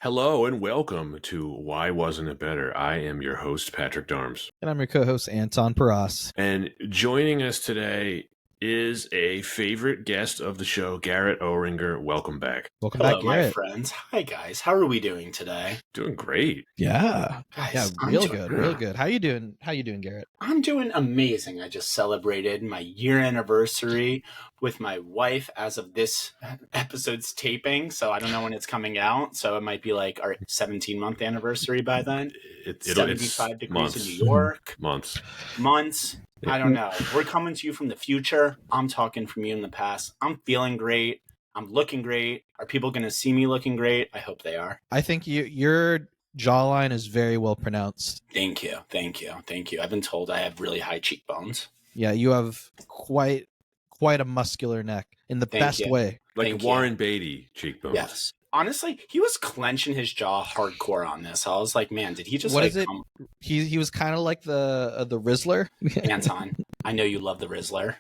Hello and welcome to Why Wasn't It Better? I am your host, Patrick Darms. And I'm your co-host, Anton Paras. And joining us today is a favorite guest of the show, Garret Ohringer. Welcome back. Welcome Hello, back, Garret. my friends. Hi, guys. How are we doing today? Doing great. Yeah. Guys, Real good. How you doing? How you doing, Garret? I'm doing amazing. I just celebrated my year anniversary with my wife as of this episode's taping, so I don't know when it's coming out, so it might be like our 17-month anniversary by then. It's 75 degrees months. in New York. Months. I don't know. We're coming to you from the future. I'm talking from you in the past. I'm feeling great. I'm looking great. Are people going to see me looking great? I hope they are. I think your jawline is very well pronounced. Thank you. I've been told I have really high cheekbones. Yeah, you have quite a muscular neck in the best way. Like Warren Beatty cheekbones. Yes. Honestly, he was clenching his jaw hardcore on this. I was like, man, did he just He was kind of like the Rizzler. Anton, I know you love the Rizzler.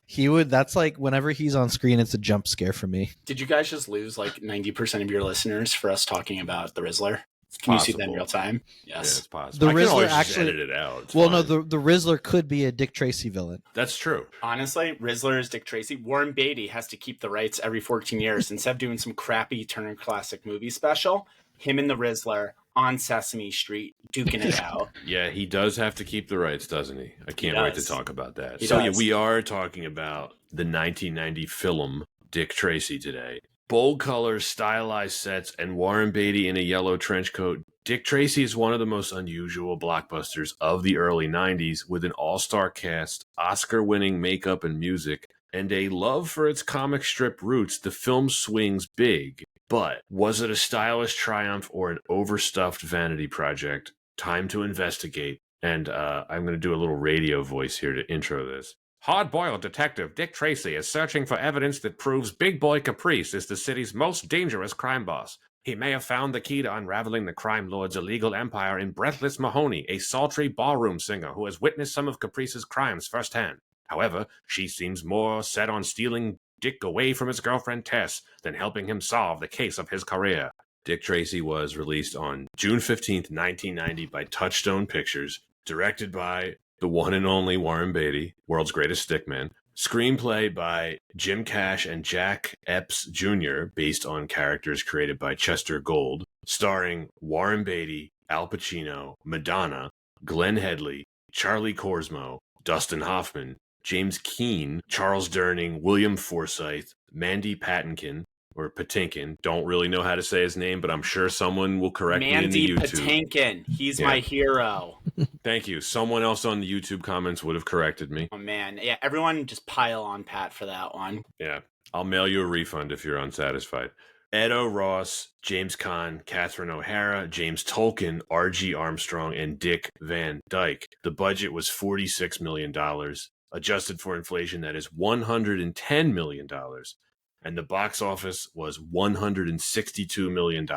That's like whenever he's on screen, it's a jump scare for me. Did you guys just lose like 90% of your listeners for us talking about the Rizzler? Can you see that in real time? Yes. Yeah, it's possible. The I Rizzler can always just actually edit it out. It's well, fine. no, the Rizzler could be a Dick Tracy villain. That's true. Honestly, Rizzler is Dick Tracy. Warren Beatty has to keep the rights every 14 years. Instead of doing some crappy Turner Classic movie special, him and the Rizzler on Sesame Street duking it out. Yeah, he does have to keep the rights, doesn't he? I can't wait to talk about that. He we are talking about the 1990 film Dick Tracy today. Bold colors, stylized sets, and Warren Beatty in a yellow trench coat. Dick Tracy is one of the most unusual blockbusters of the early 90s, with an all-star cast, Oscar-winning makeup and music, and a love for its comic strip roots. The film swings big, but was it a stylish triumph or an overstuffed vanity project? Time to investigate. And I'm going to do a little radio voice here to intro this. Hard-boiled detective Dick Tracy is searching for evidence that proves Big Boy Caprice is the city's most dangerous crime boss. He may have found the key to unraveling the crime lord's illegal empire in Breathless Mahoney, a sultry ballroom singer who has witnessed some of Caprice's crimes firsthand. However, she seems more set on stealing Dick away from his girlfriend Tess than helping him solve the case of his career. Dick Tracy was released on June 15th, 1990 by Touchstone Pictures, directed by the one and only Warren Beatty, world's greatest stickman. Screenplay by Jim Cash and Jack Epps Jr., based on characters created by Chester Gould, starring Warren Beatty, Al Pacino, Madonna, Glenn Headley, Charlie Korsmo, Dustin Hoffman, James Keane, Charles Durning, William Forsythe, Mandy Patinkin, or Patinkin. Don't really know how to say his name, but I'm sure someone will correct me in the YouTube. Mandy Patinkin. He's my hero. Thank you. Someone else on the YouTube comments would have corrected me. Oh, man. Yeah, everyone just pile on Pat for that one. Yeah. I'll mail you a refund if you're unsatisfied. Edo Ross, James Caan, Catherine O'Hara, James Tolkien, R.G. Armstrong, and Dick Van Dyke. The budget was $46 million. Adjusted for inflation, that is $110 million. And the box office was $162 million.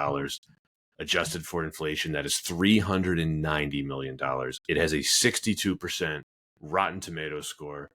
Adjusted for inflation, that is $390 million. It has a 62% Rotten Tomatoes score.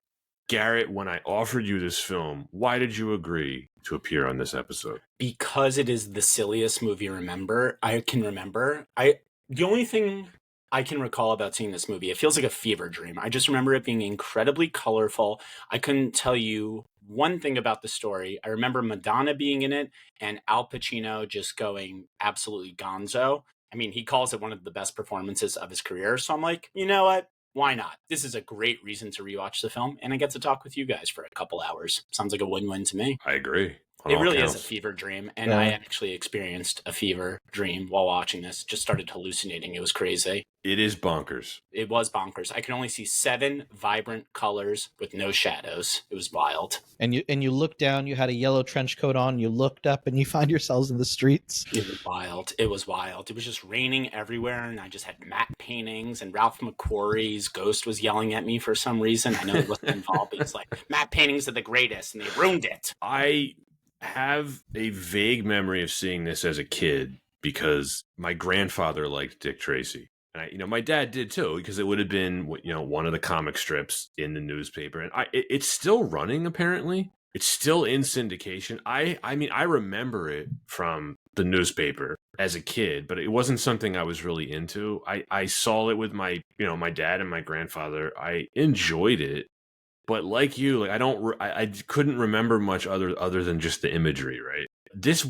Garret, when I offered you this film, why did you agree to appear on this episode? Because it is the silliest movie I can remember. The only thing I can recall about seeing this movie, it feels like a fever dream. I just remember it being incredibly colorful. I couldn't tell you one thing about the story. I remember Madonna being in it and Al Pacino just going absolutely gonzo. I mean, he calls it one of the best performances of his career. So I'm like, you know what? Why not? This is a great reason to rewatch the film, and I get to talk with you guys for a couple hours. Sounds like a win-win to me. I agree. It really is a fever dream, and I actually experienced a fever dream while watching this. Just started hallucinating. It was crazy. It is bonkers. It was bonkers. I could only see 7 vibrant colors with no shadows. It was wild. And you looked down, you had a yellow trench coat on, you looked up, and you find yourselves in the streets. It was wild. It was wild. It was just raining everywhere, and I just had matte paintings, and Ralph McQuarrie's ghost was yelling at me for some reason. I know he wasn't involved, but he's like, matte paintings are the greatest, and they ruined it. I have a vague memory of seeing this as a kid because my grandfather liked Dick Tracy. And my dad did too, because it would have been, one of the comic strips in the newspaper. And it's still running, apparently. It's still in syndication. I mean, I remember it from the newspaper as a kid, but it wasn't something I was really into. I saw it with my dad and my grandfather. I enjoyed it, but like you, like I couldn't remember much other than just the imagery, right? This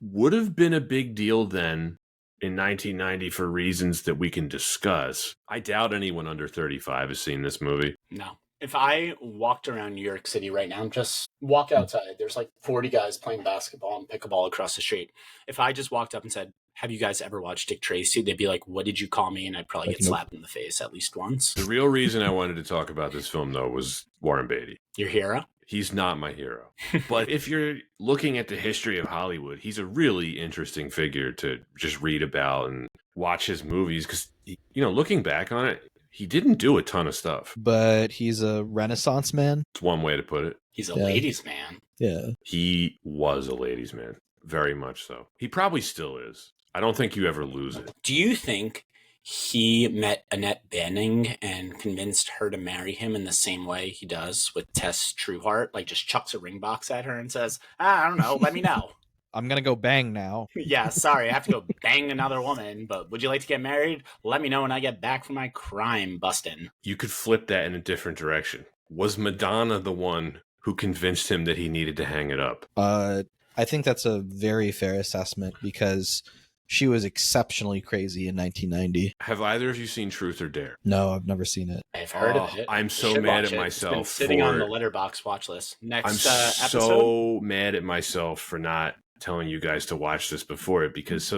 would have been a big deal then in 1990 for reasons that we can discuss. I doubt anyone under 35 has seen this movie. No. If I walked around New York City right now, just walk outside, there's like 40 guys playing basketball and pickleball across the street. If I just walked up and said, have you guys ever watched Dick Tracy? They'd be like, what did you call me? And I'd probably get slapped in the face at least once. The real reason I wanted to talk about this film, though, was Warren Beatty. Your hero? He's not my hero. But if you're looking at the history of Hollywood, he's a really interesting figure to just read about and watch his movies. Because, looking back on it, he didn't do a ton of stuff. But he's a Renaissance man. It's one way to put it. He's a ladies' man. Yeah. He was a ladies' man. Very much so. He probably still is. I don't think you ever lose it. Do you think he met Annette Bening and convinced her to marry him in the same way he does with Tess Trueheart? Like just chucks a ring box at her and says, I don't know, let me know. I'm going to go bang now. Yeah, sorry, I have to go bang another woman, but would you like to get married? Let me know when I get back from my crime busting. You could flip that in a different direction. Was Madonna the one who convinced him that he needed to hang it up? I think that's a very fair assessment because she was exceptionally crazy in 1990. Have either of you seen Truth or Dare? No, I've never seen it. I've heard of it. I'm so mad at myself. It's been sitting on the Letterboxd watch list. Next episode. I'm so mad at myself for not telling you guys to watch this before it because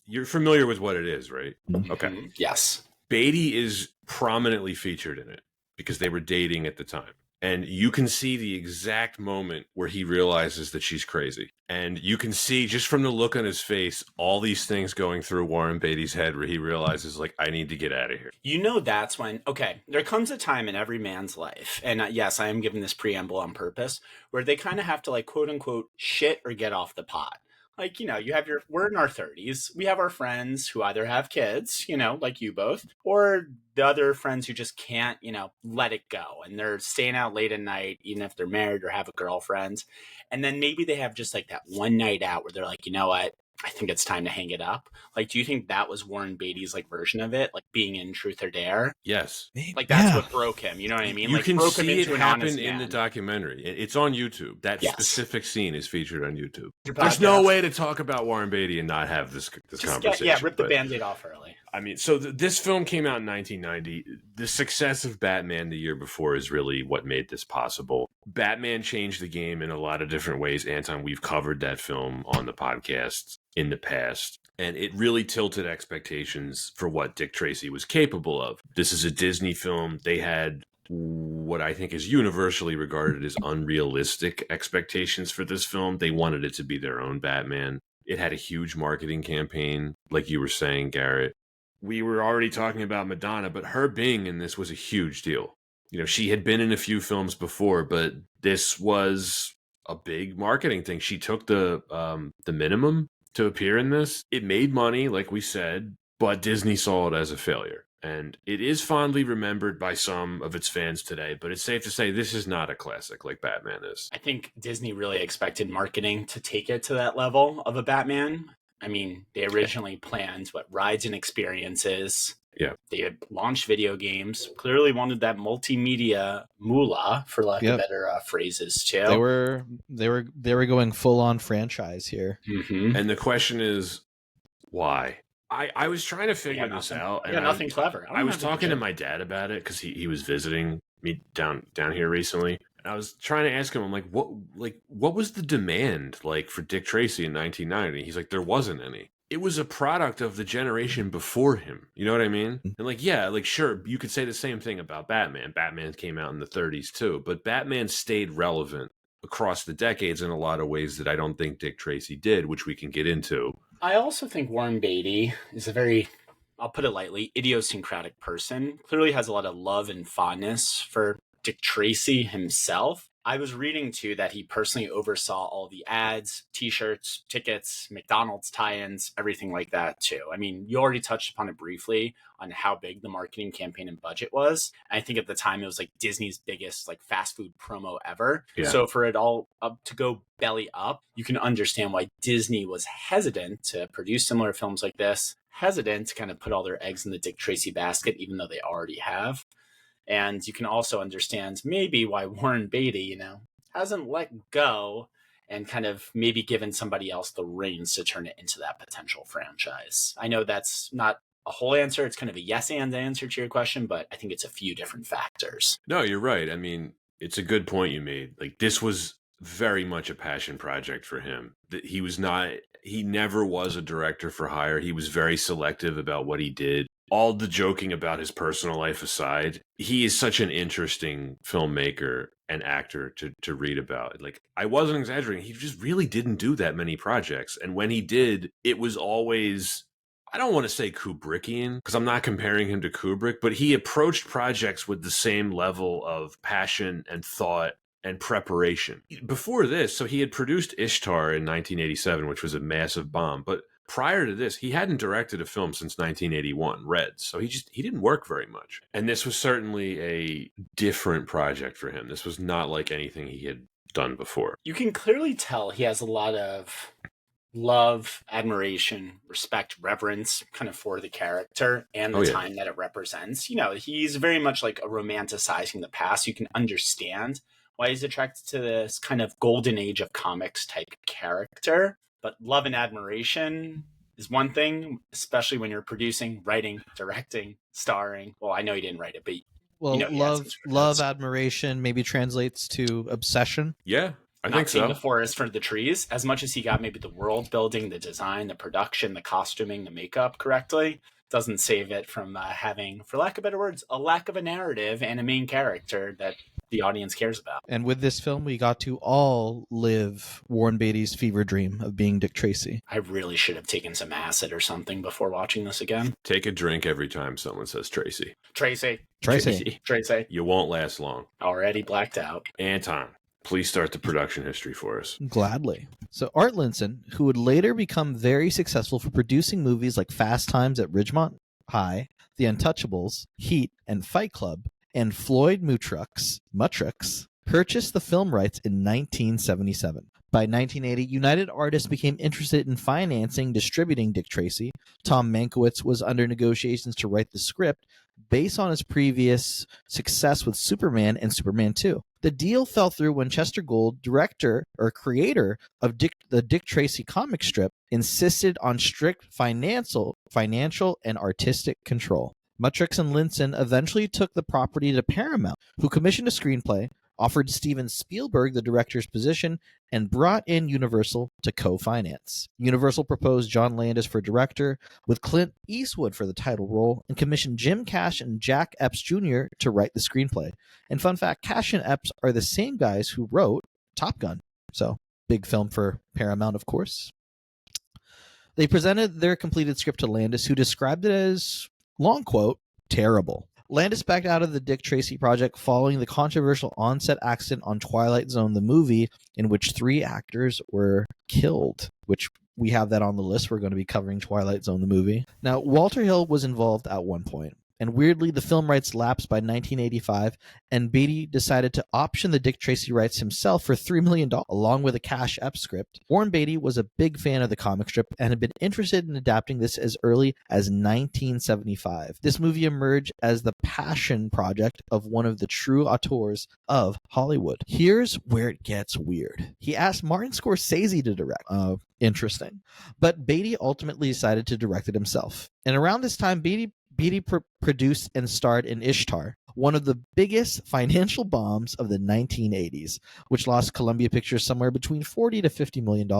you're familiar with what it is, right? Mm-hmm. Okay. Yes. Beatty is prominently featured in it because they were dating at the time. And you can see the exact moment where he realizes that she's crazy. And you can see just from the look on his face, all these things going through Warren Beatty's head where he realizes, like, I need to get out of here. That's when, there comes a time in every man's life. And yes, I am giving this preamble on purpose where they kind of have to like, quote unquote, shit or get off the pot. Like, we're in our 30s. We have our friends who either have kids, like you both, or the other friends who just can't, let it go. And they're staying out late at night, even if they're married or have a girlfriend. And then maybe they have just like that one night out where they're like, you know what? I think it's time to hang it up. Like, do you think that was Warren Beatty's like version of it? Like being in Truth or Dare? Yes. Like that's what broke him. You know what I mean? You like can broke see him it into happen in the documentary. It's on YouTube. That Yes. specific scene is featured on YouTube. There's no way to talk about Warren Beatty and not have this conversation. Rip the Band-Aid off early. I mean, so this film came out in 1990. The success of Batman the year before is really what made this possible. Batman changed the game in a lot of different ways. Anton, we've covered that film on the podcast in the past, and it really tilted expectations for what Dick Tracy was capable of. This is a Disney film. They had what I think is universally regarded as unrealistic expectations for this film. They wanted it to be their own Batman. It had a huge marketing campaign, like you were saying, Garrett. We were already talking about Madonna, but her being in this was a huge deal. She had been in a few films before, but this was a big marketing thing. She took the minimum to appear in this. It made money, like we said, but Disney saw it as a failure. And it is fondly remembered by some of its fans today, but it's safe to say this is not a classic like Batman is. I think Disney really expected marketing to take it to that level of a Batman. I mean, they originally planned rides and experiences. Yeah. They had launched video games, clearly wanted that multimedia moolah, for lack of better phrases, too. They were going full on franchise here. Mm-hmm. And the question is, why? I was trying to figure this out. I got nothing clever. I was talking to my dad about it because he was visiting me down here recently. And I was trying to ask him, I'm like, what was the demand like for Dick Tracy in 1990? He's like, there wasn't any. It was a product of the generation before him. You know what I mean? And sure, you could say the same thing about Batman. Batman came out in the 30s too, but Batman stayed relevant across the decades in a lot of ways that I don't think Dick Tracy did, which we can get into. I also think Warren Beatty is a very, I'll put it lightly, idiosyncratic person. Clearly has a lot of love and fondness for Dick Tracy himself. I was reading too that he personally oversaw all the ads, t-shirts, tickets, McDonald's tie-ins, everything like that too. I mean, you already touched upon it briefly on how big the marketing campaign and budget was. And I think at the time it was like Disney's biggest like fast food promo ever. Yeah. So for it all up to go belly up, you can understand why Disney was hesitant to produce similar films like this, hesitant to kind of put all their eggs in the Dick Tracy basket, even though they already have. And you can also understand maybe why Warren Beatty, hasn't let go and kind of maybe given somebody else the reins to turn it into that potential franchise. I know that's not a whole answer. It's kind of a yes and answer to your question, but I think it's a few different factors. No, you're right. I mean, it's a good point you made. Like, this was very much a passion project for him. He never was a director for hire. He was very selective about what he did. All the joking about his personal life aside, he is such an interesting filmmaker and actor to read about. Like, I wasn't exaggerating. He just really didn't do that many projects. And when he did, it was always, I don't want to say Kubrickian, because I'm not comparing him to Kubrick, but he approached projects with the same level of passion and thought and preparation. Before this, so he had produced Ishtar in 1987, which was a massive bomb, but prior to this, he hadn't directed a film since 1981, Red. So he didn't work very much. And this was certainly a different project for him. This was not like anything he had done before. You can clearly tell he has a lot of love, admiration, respect, reverence kind of for the character and the time that it represents. He's very much like a romanticizing the past. You can understand why he's attracted to this kind of golden age of comics type character. But love and admiration is one thing, especially when you're producing, writing, directing, starring. Well, I know he didn't write it, but love, admiration maybe translates to obsession. Yeah, I think so. Not seeing the forest for the trees, as much as he got maybe the world building, the design, the production, the costuming, the makeup correctly, doesn't save it from having, for lack of better words, a lack of a narrative and a main character that the audience cares about. And with this film, we got to all live Warren Beatty's fever dream of being Dick Tracy. I really should have taken some acid or something before watching this again. Take a drink every time someone says Tracy. Tracy. You won't last long. Already blacked out. Anton, please start the production history for us. Gladly. So Art Linson, who would later become very successful for producing movies like Fast Times at Ridgemont High, The Untouchables, Heat, and Fight Club, and Floyd Mutrux, purchased the film rights in 1977. By 1980, United Artists became interested in financing, distributing Dick Tracy. Tom Mankiewicz was under negotiations to write the script based on his previous success with Superman and Superman 2. The deal fell through when Chester Gould, director or creator of the Dick Tracy comic strip, insisted on strict financial and artistic control. Mutrux and Linson eventually took the property to Paramount, who commissioned a screenplay, offered Steven Spielberg the director's position, and brought in Universal to co-finance. Universal proposed John Landis for director, with Clint Eastwood for the title role, and commissioned Jim Cash and Jack Epps Jr. to write the screenplay. And fun fact, Cash and Epps are the same guys who wrote Top Gun. So, big film for Paramount, of course. They presented their completed script to Landis, who described it as, long quote, terrible. Landis backed out of the Dick Tracy project following the controversial on-set accident on Twilight Zone, the movie, in which 3 actors were killed, which we have that on the list. We're going to be covering Twilight Zone, the movie. Now, Walter Hill was involved at one point, and weirdly, the film rights lapsed by 1985, and Beatty decided to option the Dick Tracy rights himself for $3 million, along with a Cash Epps script. Warren Beatty was a big fan of the comic strip and had been interested in adapting this as early as 1975. This movie emerged as the passion project of one of the true auteurs of Hollywood. Here's where it gets weird. He asked Martin Scorsese to direct. Interesting. But Beatty ultimately decided to direct it himself. And around this time, Beatty produced and starred in Ishtar, one of the biggest financial bombs of the 1980s, which lost Columbia Pictures somewhere between $40 to $50 million.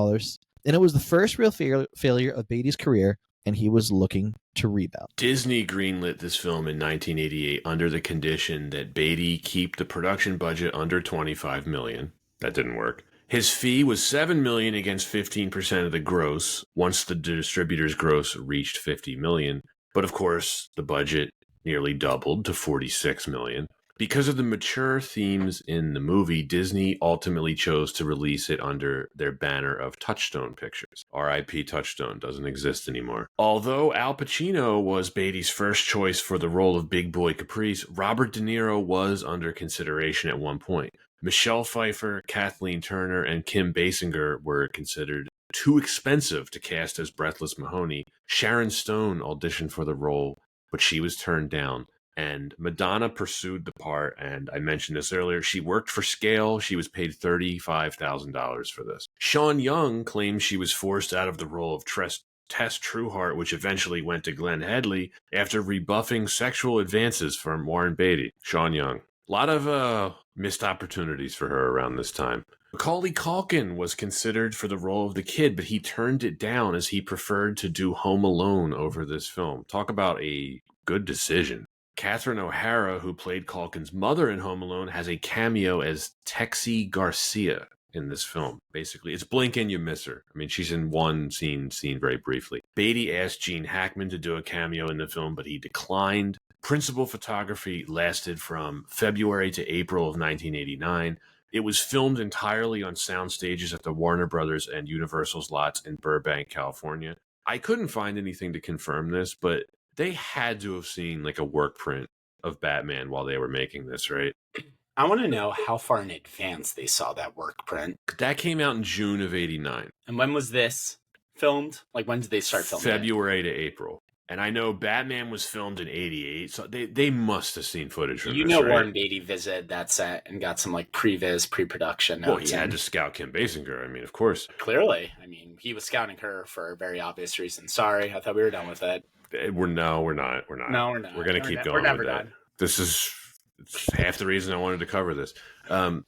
And it was the first real failure of Beatty's career, and he was looking to rebound. Disney greenlit this film in 1988 under the condition that Beatty keep the production budget under $25 million. That didn't work. His fee was $7 million against 15% of the gross once the distributor's gross reached $50 million. But of course, the budget nearly doubled to $46 million. Because of the mature themes in the movie, Disney ultimately chose to release it under their banner of Touchstone Pictures. R.I.P. Touchstone doesn't exist anymore. Although Al Pacino was Beatty's first choice for the role of Big Boy Caprice, Robert De Niro was under consideration at one point. Michelle Pfeiffer, Kathleen Turner, and Kim Basinger were considered too expensive to cast as Breathless Mahoney. Sharon Stone auditioned for the role, but she was turned down. And Madonna pursued the part, and I mentioned this earlier. She worked for scale. She was paid $35,000 for this. Sean Young claims she was forced out of the role of Tess Trueheart, which eventually went to Glenn Headley, after rebuffing sexual advances from Warren Beatty. Sean Young. A lot of missed opportunities for her around this time. Macaulay Culkin was considered for the role of the kid, but he turned it down as he preferred to do Home Alone over this film. Talk about a good decision. Catherine O'Hara, who played Culkin's mother in Home Alone, has a cameo as Texie Garcia in this film. Basically, it's blink and you miss her. I mean, she's in one scene very briefly. Beatty asked Gene Hackman to do a cameo in the film, but he declined. Principal photography lasted from February to April of 1989. It was filmed entirely on sound stages at the Warner Brothers and Universal's lots in Burbank, California. I couldn't find anything to confirm this, but they had to have seen like a work print of Batman while they were making this, right? I want to know how far in advance they saw that work print. That came out in June of 89. And when was this filmed? Like, when did they start filming February to April. And I know Batman was filmed in 88, so they must have seen footage from this, right? Warren Beatty visited that set and got some, like, pre-viz, pre-production notes. Well, he had to scout Kim Basinger, I mean, of course. Clearly. I mean, he was scouting her for very obvious reasons. Sorry, I thought we were done with it. We're not. No, we're not. We're going to keep going. We're never with that. done. This is half the reason I wanted to cover this.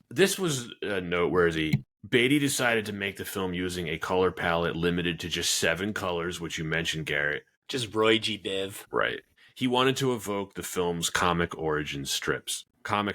This was noteworthy. Beatty decided to make the film using a color palette limited to just 7 colors, which you mentioned, Garrett. Just Roy G. Biv. Right. He wanted to evoke the film's comic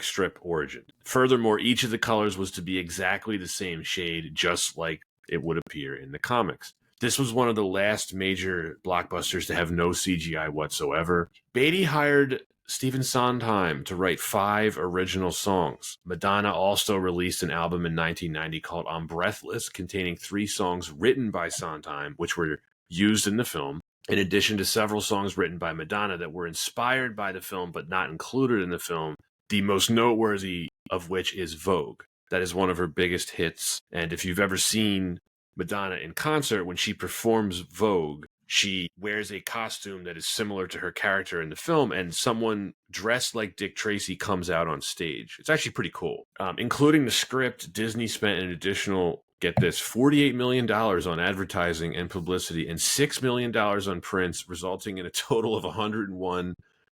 strip origin. Furthermore, each of the colors was to be exactly the same shade, just like it would appear in the comics. This was one of the last major blockbusters to have no CGI whatsoever. Beatty hired Stephen Sondheim to write 5 original songs. Madonna also released an album in 1990 called I'm Breathless, containing 3 songs written by Sondheim, which were used in the film, in addition to several songs written by Madonna that were inspired by the film but not included in the film, the most noteworthy of which is Vogue. That is one of her biggest hits, and if you've ever seen Madonna in concert, when she performs Vogue, she wears a costume that is similar to her character in the film, and someone dressed like Dick Tracy comes out on stage. It's actually pretty cool. Including the script, Disney spent an additional, get this, $48 million on advertising and publicity and $6 million on prints, resulting in a total of $101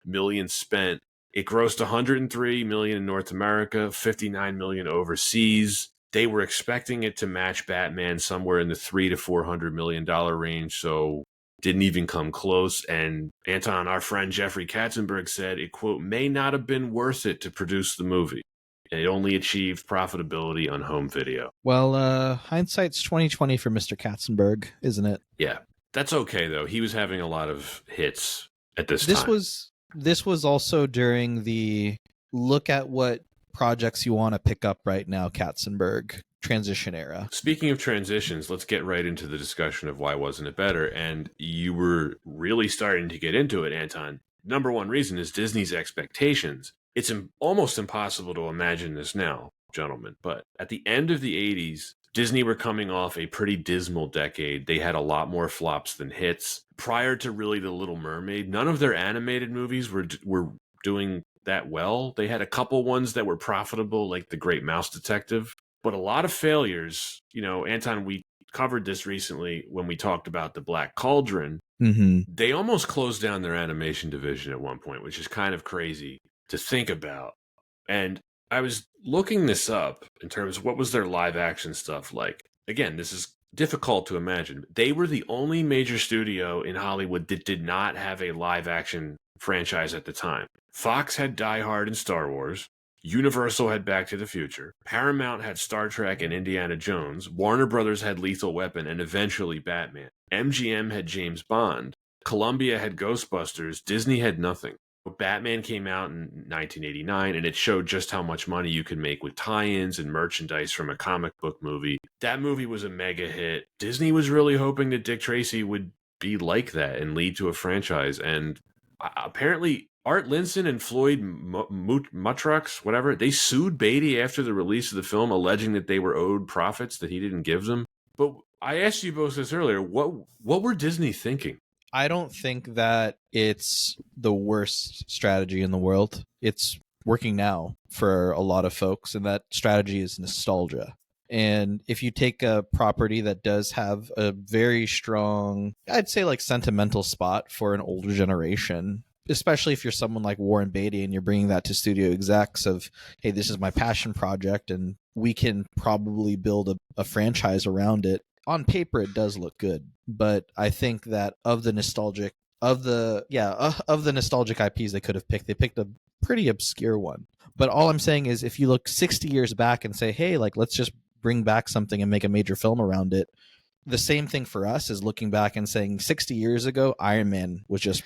million spent. It grossed $103 million in North America, $59 million overseas. They were expecting it to match Batman somewhere in the $300 to $400 million range, so didn't even come close. And Anton, our friend Jeffrey Katzenberg, said it, quote, may not have been worth it to produce the movie. It only achieved profitability on home video. Well, hindsight's 2020 for Mr. Katzenberg, isn't it? Yeah, that's okay though. He was having a lot of hits at this time. This was also during the look at what projects you want to pick up right now, Katzenberg transition era. Speaking of transitions, let's get right into the discussion of why wasn't it better. And you were really starting to get into it, Anton. Number one reason is Disney's expectations. It's almost impossible to imagine this now, gentlemen, but at the end of the 80s, Disney were coming off a pretty dismal decade. They had a lot more flops than hits. Prior to really The Little Mermaid, none of their animated movies were doing that well. They had a couple ones that were profitable, like The Great Mouse Detective, but a lot of failures. You know, Anton, we covered this recently when we talked about The Black Cauldron. Mm-hmm. They almost closed down their animation division at one point, which is kind of crazy to think about. And I was looking this up in terms of what was their live action stuff like. Again, this is difficult to imagine. They were the only major studio in Hollywood that did not have a live action franchise at the time. Fox had Die Hard and Star Wars. Universal had Back to the Future. Paramount had Star Trek and Indiana Jones. Warner Brothers had Lethal Weapon and eventually Batman. MGM had James Bond. Columbia had Ghostbusters. Disney had nothing. Batman came out in 1989, and it showed just how much money you could make with tie-ins and merchandise from a comic book movie. That movie was a mega hit. Disney was really hoping that Dick Tracy would be like that and lead to a franchise. And apparently, Art Linson and Floyd Mutrux, whatever, they sued Beatty after the release of the film, alleging that they were owed profits that he didn't give them. But I asked you both this earlier. What were Disney thinking? I don't think that it's the worst strategy in the world. It's working now for a lot of folks, and that strategy is nostalgia. And if you take a property that does have a very strong, I'd say like sentimental spot for an older generation, especially if you're someone like Warren Beatty and you're bringing that to studio execs of, hey, this is my passion project and we can probably build a franchise around it. On paper, it does look good, but I think that of the nostalgic IPs they could have picked, they picked a pretty obscure one. But all I'm saying is, if you look 60 years back and say, hey, like, let's just bring back something and make a major film around it, the same thing for us is looking back and saying 60 years ago, Iron Man was just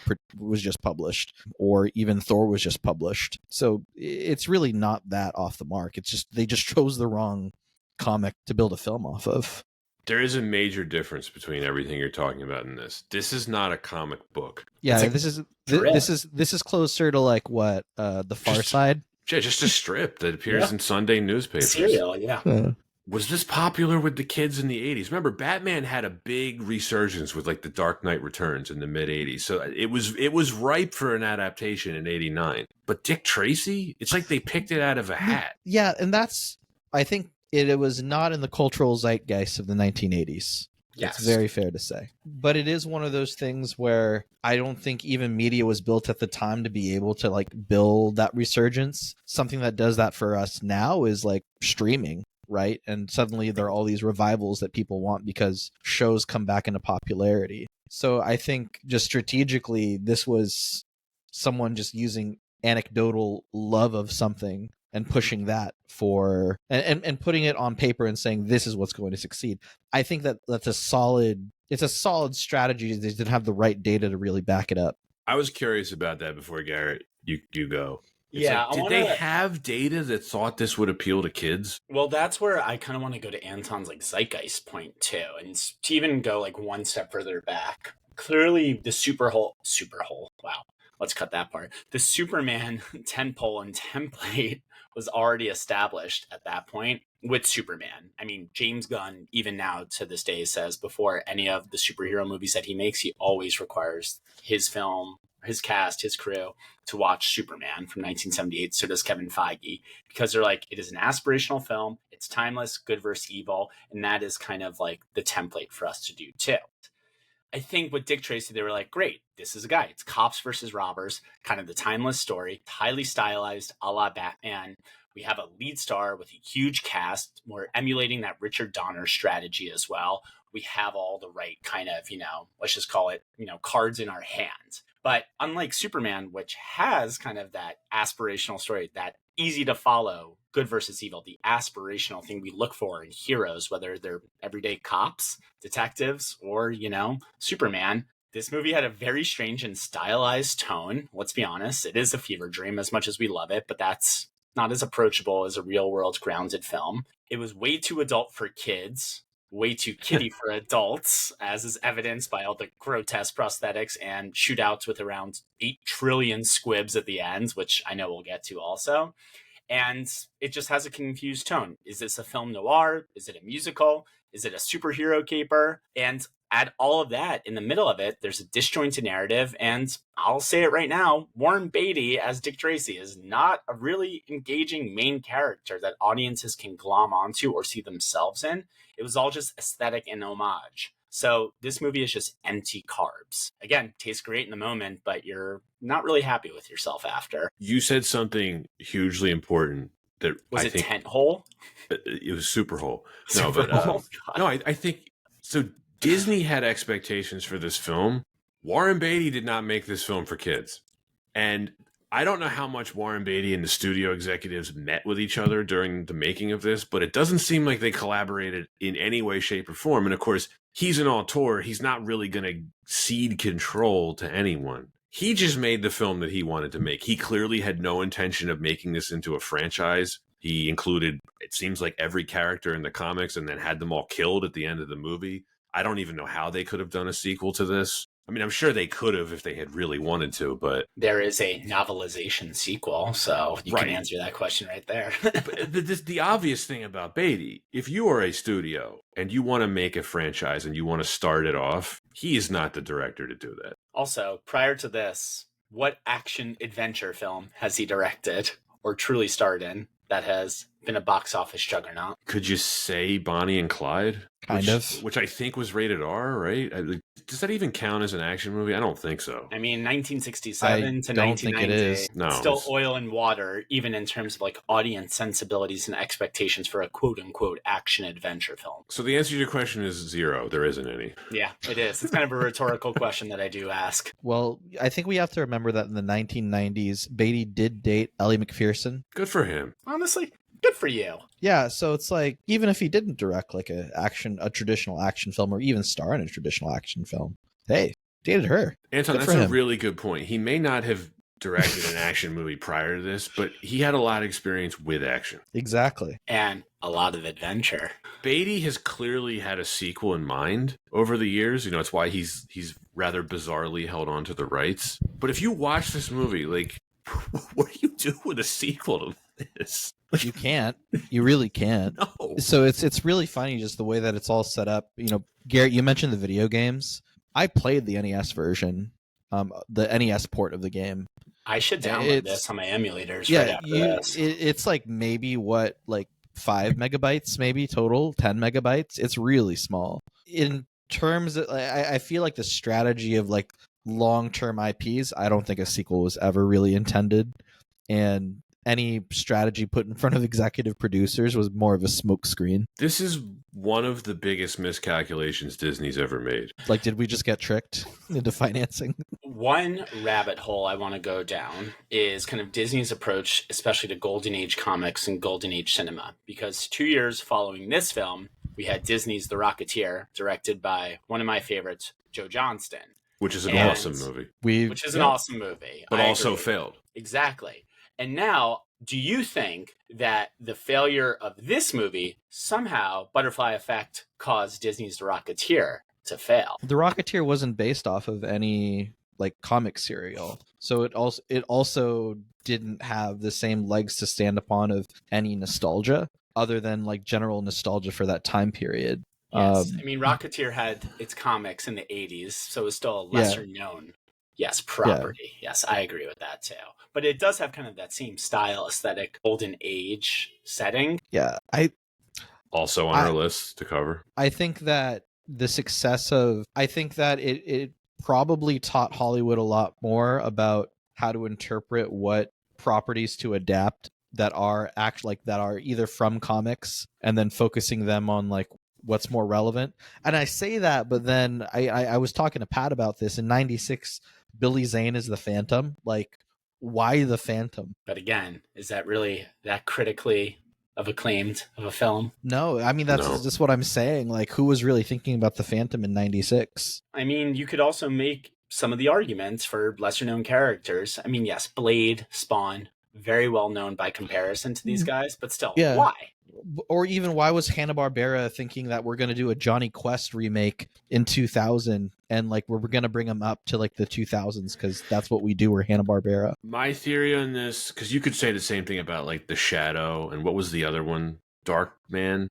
published, or even Thor was just published. So it's really not that off the mark. It's just they just chose the wrong comic to build a film off of. There is a major difference between everything you're talking about in this. This is not a comic book. Yeah, this is closer to like what the Far Side. Yeah, just a strip that appears in Sunday newspapers. Serial, yeah. Was this popular with the kids in the 80s? Remember, Batman had a big resurgence with like The Dark Knight Returns in the mid 80s. So it was ripe for an adaptation in 89. But Dick Tracy, it's like they picked it out of a hat. Yeah, and that's, I think it was not in the cultural zeitgeist of the 1980s. Yes. It's very fair to say. But it is one of those things where I don't think even media was built at the time to be able to like build that resurgence. Something that does that for us now is like streaming, right? And suddenly there are all these revivals that people want because shows come back into popularity. So I think just strategically, this was someone just using anecdotal love of something and pushing that for and putting it on paper and saying this is what's going to succeed. I think that's a solid strategy. They didn't have the right data to really back it up. I was curious about that before, Garrett. You go. It's Yeah, like, did they have data that thought this would appeal to kids? Well, that's where I kind of want to go to Anton's like zeitgeist point too, and to even go like one step further back. Clearly, the superhole. Wow, let's cut that part. The Superman tentpole and template was already established at that point with Superman. I mean, James Gunn, even now to this day, says before any of the superhero movies that he makes, he always requires his film, his cast, his crew to watch Superman from 1978. So does Kevin Feige, because they're like, it is an aspirational film. It's timeless, good versus evil. And that is kind of like the template for us to do too. I think with Dick Tracy, they were like, great, this is a guy. It's cops versus robbers, kind of the timeless story, highly stylized a la Batman. We have a lead star with a huge cast. We're emulating that Richard Donner strategy as well. We have all the right kind of, let's just call it, cards in our hands. But unlike Superman, which has kind of that aspirational story, that easy to follow, good versus evil, the aspirational thing we look for in heroes, whether they're everyday cops, detectives, or, Superman. This movie had a very strange and stylized tone. Let's be honest, it is a fever dream as much as we love it, but that's not as approachable as a real world grounded film. It was way too adult for kids, way too kiddie for adults, as is evidenced by all the grotesque prosthetics and shootouts with around 8 trillion squibs at the end, which I know we'll get to also. And it just has a confused tone. Is this a film noir? Is it a musical? Is it a superhero caper? And add all of that in the middle of it, there's a disjointed narrative. And I'll say it right now, Warren Beatty as Dick Tracy is not a really engaging main character that audiences can glom onto or see themselves in. It was all just aesthetic and homage. So this movie is just empty carbs. Again, tastes great in the moment, but you're not really happy with yourself after. You said something hugely important. That was it tent hole? It was super hole. No, but no, I think so. Disney had expectations for this film. Warren Beatty did not make this film for kids, and I don't know how much Warren Beatty and the studio executives met with each other during the making of this, but it doesn't seem like they collaborated in any way, shape, or form. And of course, he's an auteur. He's not really going to cede control to anyone. He just made the film that he wanted to make. He clearly had no intention of making this into a franchise. He included, it seems like, every character in the comics and then had them all killed at the end of the movie. I don't even know how they could have done a sequel to this. I mean, I'm sure they could have if they had really wanted to, but... There is a novelization sequel, so you can answer that question right there. But the obvious thing about Beatty, if you are a studio and you want to make a franchise and you want to start it off, he is not the director to do that. Also, prior to this, what action-adventure film has he directed or truly starred in that has been a box office juggernaut? Could you say Bonnie and Clyde? Kind of. Which I think was rated R, right? Does that even count as an action movie? I don't think so. I mean, 1967 to 1990. I don't think it is. No, still oil and water, even in terms of like audience sensibilities and expectations for a quote-unquote action-adventure film. So the answer to your question is 0. There isn't any. Yeah, it is. It's kind of a rhetorical question that I do ask. Well, I think we have to remember that in the 1990s, Beatty did date Ellie McPherson. Good for him. Honestly, good for you. Yeah, so it's like, even if he didn't direct like a traditional action film or even star in a traditional action film, hey, dated her. Anton, Good that's for a him. really good point. He may not have directed an action movie prior to this, but he had a lot of experience with action. Exactly. And a lot of adventure. Beatty has clearly had a sequel in mind over the years. You know, it's why he's rather bizarrely held on to the rights. But if you watch this movie, like, what do you do with a sequel to this? You can't. You really can't. No. So it's really funny just the way that it's all set up. You know, Garrett, you mentioned the video games. I played the NES version, the NES port of the game. I should download this on my emulators right after this. It's like maybe what, like 5 megabytes maybe total, 10 megabytes. It's really small. In terms of, I feel like the strategy of like long-term IPs, I don't think a sequel was ever really intended. And any strategy put in front of executive producers was more of a smokescreen. This is one of the biggest miscalculations Disney's ever made. Like, did we just get tricked into financing? One rabbit hole I want to go down is kind of Disney's approach, especially to Golden Age comics and Golden Age cinema. Because 2 years following this film, we had Disney's The Rocketeer, directed by one of my favorites, Joe Johnston. Which is an awesome movie. Which is an awesome movie. But also failed. Exactly. And now, do you think that the failure of this movie somehow, Butterfly Effect, caused Disney's The Rocketeer to fail? The Rocketeer wasn't based off of any like comic serial, so it also didn't have the same legs to stand upon of any nostalgia other than like general nostalgia for that time period. Yes, I mean Rocketeer had its comics in the 80s, so it was still a lesser known property. Yeah. Yes, I agree with that too. But it does have kind of that same style, aesthetic, golden age setting. Yeah, also on our list to cover. I think that the success of, I think that it probably taught Hollywood a lot more about how to interpret what properties to adapt that are either from comics and then focusing them on like what's more relevant. And I say that, but then I was talking to Pat about this in 96. Billy Zane is the Phantom. Like, why the Phantom? But again, is that really that critically acclaimed of a film? No, I mean, that's just what I'm saying. Like, who was really thinking about the Phantom in 96? I mean, you could also make some of the arguments for lesser known characters. I mean, yes, Blade, Spawn, very well known by comparison to these guys, but still, why? Or even why was Hanna-Barbera thinking that we're going to do a Johnny Quest remake in 2000 and like we're going to bring them up to like the 2000s because that's what we do, we're Hanna-Barbera. My theory on this, because you could say the same thing about like The Shadow and what was the other one? Darkman,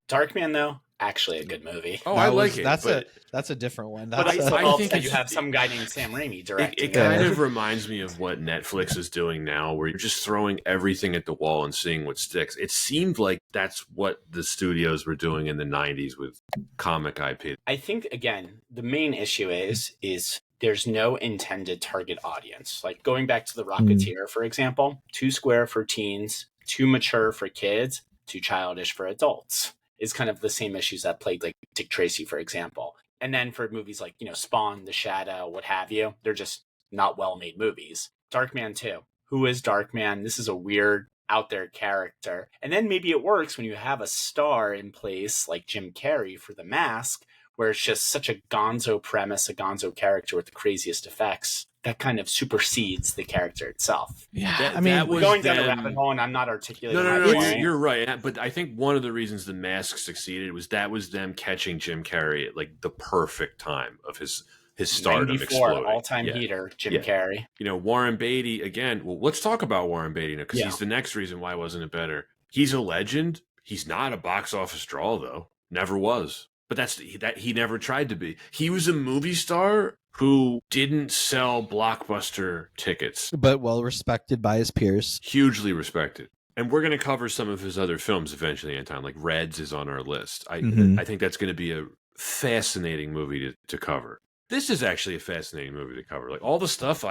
though, actually a good movie. Oh, I like it. That's a different one. But I think that you have some guy named Sam Raimi directing. It kind of reminds me of what Netflix is doing now, where you're just throwing everything at the wall and seeing what sticks. It seemed like that's what the studios were doing in the 90s with comic IP. I think, again, the main issue is there's no intended target audience. Like going back to The Rocketeer, for example, too square for teens, too mature for kids, too childish for adults. Is kind of the same issues that plagued like Dick Tracy, for example. And then for movies like, Spawn, The Shadow, what have you, they're just not well-made movies. Darkman 2. Who is Darkman? This is a weird, out there character. And then maybe it works when you have a star in place like Jim Carrey for The Mask, where it's just such a gonzo premise, a gonzo character with the craziest effects that kind of supersedes the character itself. Yeah, We're going down a rabbit hole, and I'm not articulating. No, you're right. But I think one of the reasons The Mask succeeded was them catching Jim Carrey at like the perfect time of his stardom exploding. All-time heater, Jim Carrey. You know, Warren Beatty again. Well, let's talk about Warren Beatty now, because he's the next reason why wasn't it better. He's a legend. He's not a box office draw though. Never was. But that he never tried to be. He was a movie star who didn't sell blockbuster tickets, but well respected by his peers. Hugely respected. And we're going to cover some of his other films eventually, Anton. Like Reds is on our list. I think that's going to be a fascinating movie to cover. This is actually a fascinating movie to cover. Like all the stuff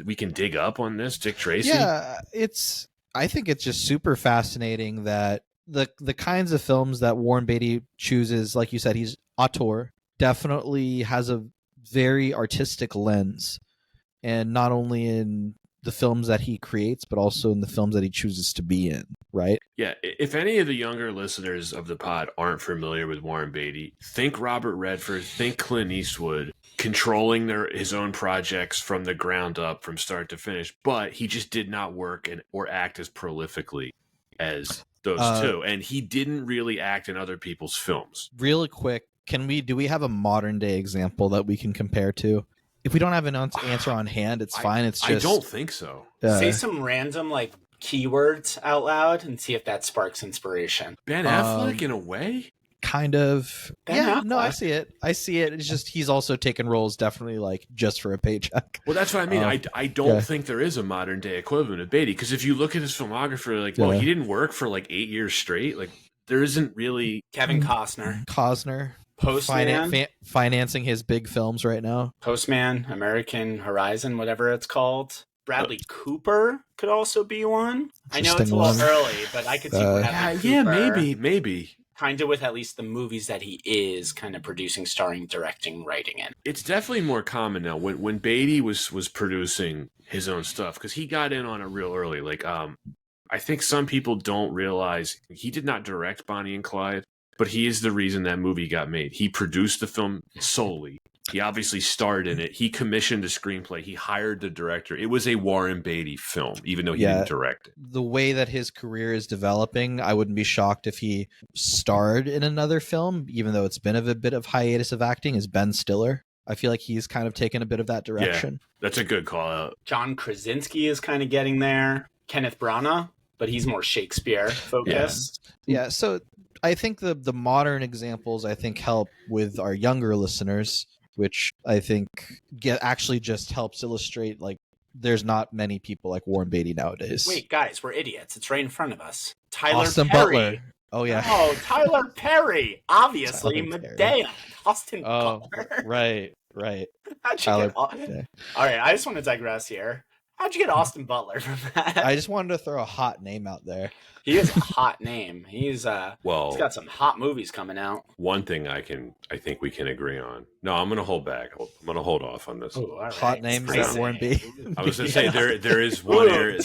we can dig up on this. Dick Tracy. Yeah, I think it's just super fascinating that the kinds of films that Warren Beatty chooses, like you said, he's auteur, definitely has a very artistic lens, and not only in the films that he creates, but also in the films that he chooses to be in, right? Yeah, if any of the younger listeners of the pod aren't familiar with Warren Beatty, think Robert Redford, think Clint Eastwood, controlling his own projects from the ground up, from start to finish, but he just did not work or act as prolifically as those two, and he didn't really act in other people's films. Really quick, do we have a modern day example that we can compare to? If we don't have an answer on hand, it's fine. It's just I don't think so. Say some random keywords out loud and see if that sparks inspiration. Ben Affleck in a way? Kind of. No, I see it. It's just he's also taken roles definitely just for a paycheck. Well, that's what I mean. I don't think there is a modern day equivalent of Beatty, because if you look at his filmography, he didn't work for 8 years straight. There isn't really Kevin Costner. Postman, financing his big films right now. Postman, American Horizon, whatever it's called. Bradley Cooper could also be one. I know it's a little early, but I could see Bradley Cooper. Maybe. Kind of with at least the movies that he is kind of producing, starring, directing, writing in. It's definitely more common now. When Beatty was producing his own stuff, because he got in on it real early. I think some people don't realize he did not direct Bonnie and Clyde, but he is the reason that movie got made. He produced the film solely. He obviously starred in it. He commissioned the screenplay. He hired the director. It was a Warren Beatty film, even though he didn't direct it. The way that his career is developing, I wouldn't be shocked if he starred in another film, even though it's been a bit of hiatus of acting, is Ben Stiller. I feel like he's kind of taken a bit of that direction. Yeah, that's a good call out. John Krasinski is kind of getting there. Kenneth Branagh, but he's more Shakespeare focused. Yeah, so I think the modern examples help with our younger listeners, which I think actually just helps illustrate there's not many people like Warren Beatty nowadays. Wait, guys, we're idiots. It's right in front of us. Tyler Austin Perry. Butler. Oh yeah. Oh, Tyler Perry. Obviously, Medea. Austin Butler. Right. All right, I just want to digress here. How'd you get Austin Butler from that? I just wanted to throw a hot name out there. He is a hot name. He's got some hot movies coming out. One thing I think we can agree on. No, I'm gonna hold back. I'm gonna hold off on this. Ooh, all right. Hot names that Warren Beatty. I was gonna say there is one area,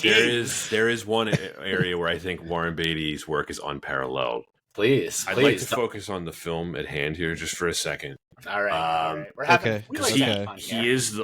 there is one area where I think Warren Beatty's work is unparalleled. Please, I'd like to focus on the film at hand here just for a second. All right. We're having fun. He is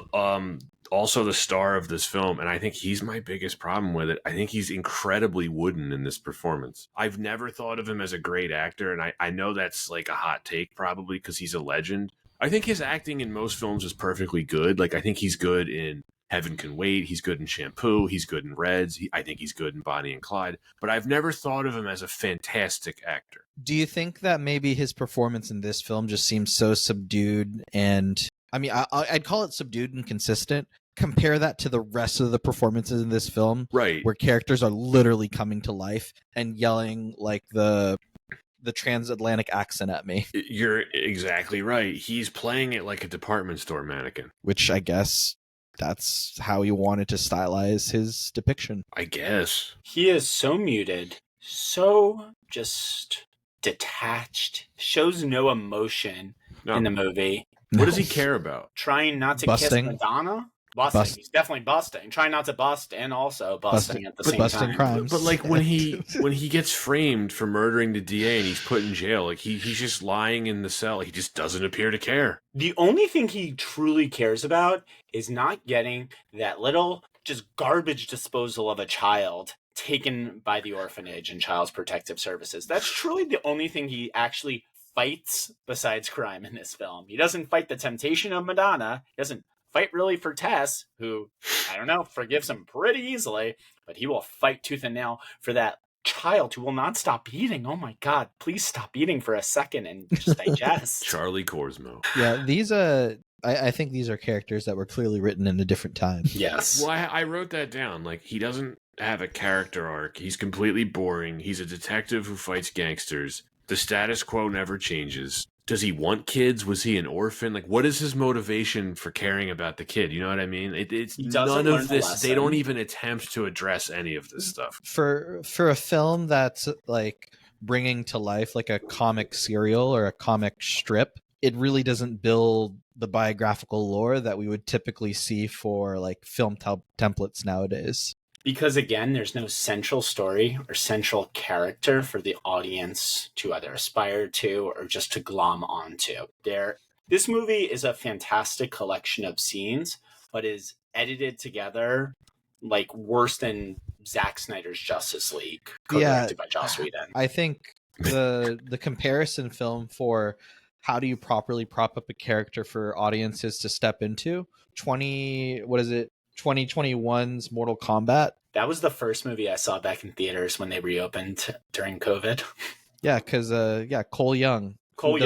also the star of this film, and I think he's my biggest problem with it. I think he's incredibly wooden in this performance. I've never thought of him as a great actor, and I know that's a hot take probably because he's a legend. I think his acting in most films is perfectly good. I think he's good in Heaven Can Wait, he's good in Shampoo, he's good in Reds, I think he's good in Bonnie and Clyde, but I've never thought of him as a fantastic actor. Do you think that maybe his performance in this film just seems so subdued, and I'd call it subdued and consistent? Compare that to the rest of the performances in this film, right, where characters are literally coming to life and yelling the transatlantic accent at me. You're exactly right. He's playing it like a department store mannequin, which I guess that's how he wanted to stylize his depiction. I guess he is so muted, so just detached, shows no emotion in the movie. What does he care about? Trying not to Busting. kiss Madonna? Busting. He's definitely busting. Trying not to bust and also busting at the same busting time. crimes. But like when he gets framed for murdering the DA and he's put in jail, like he's just lying in the cell. He just doesn't appear to care. The only thing he truly cares about is not getting that little just garbage disposal of a child taken by the orphanage and Child Protective Services. That's truly the only thing he actually fights besides crime in this film. He doesn't fight the temptation of Madonna. He doesn't fight really for Tess, who, I don't know, forgives him pretty easily, but he will fight tooth and nail for that child who will not stop eating. Oh my God, please stop eating for a second and just digest. Charlie Korsmo. Yeah, these I think these are characters that were clearly written in a different time. Yes. Well, I wrote that down. Like, he doesn't have a character arc. He's completely boring. He's a detective who fights gangsters. The status quo never changes. Does he want kids? Was he an orphan? Like, what is his motivation for caring about the kid? You know what I mean? It's none of this. They don't even attempt to address any of this stuff. For a film that's like bringing to life like a comic serial or a comic strip, it really doesn't build the biographical lore that we would typically see for like film templates nowadays. Because again, there's no central story or central character for the audience to either aspire to or just to glom onto. This movie is a fantastic collection of scenes, but is edited together like worse than Zack Snyder's Justice League, co-directed by Joss Whedon. I think the comparison film for how do you properly prop up a character for audiences to step into, 2021's Mortal Kombat. That was the first movie I saw back in theaters when they reopened during COVID. Yeah, because Cole Young. Who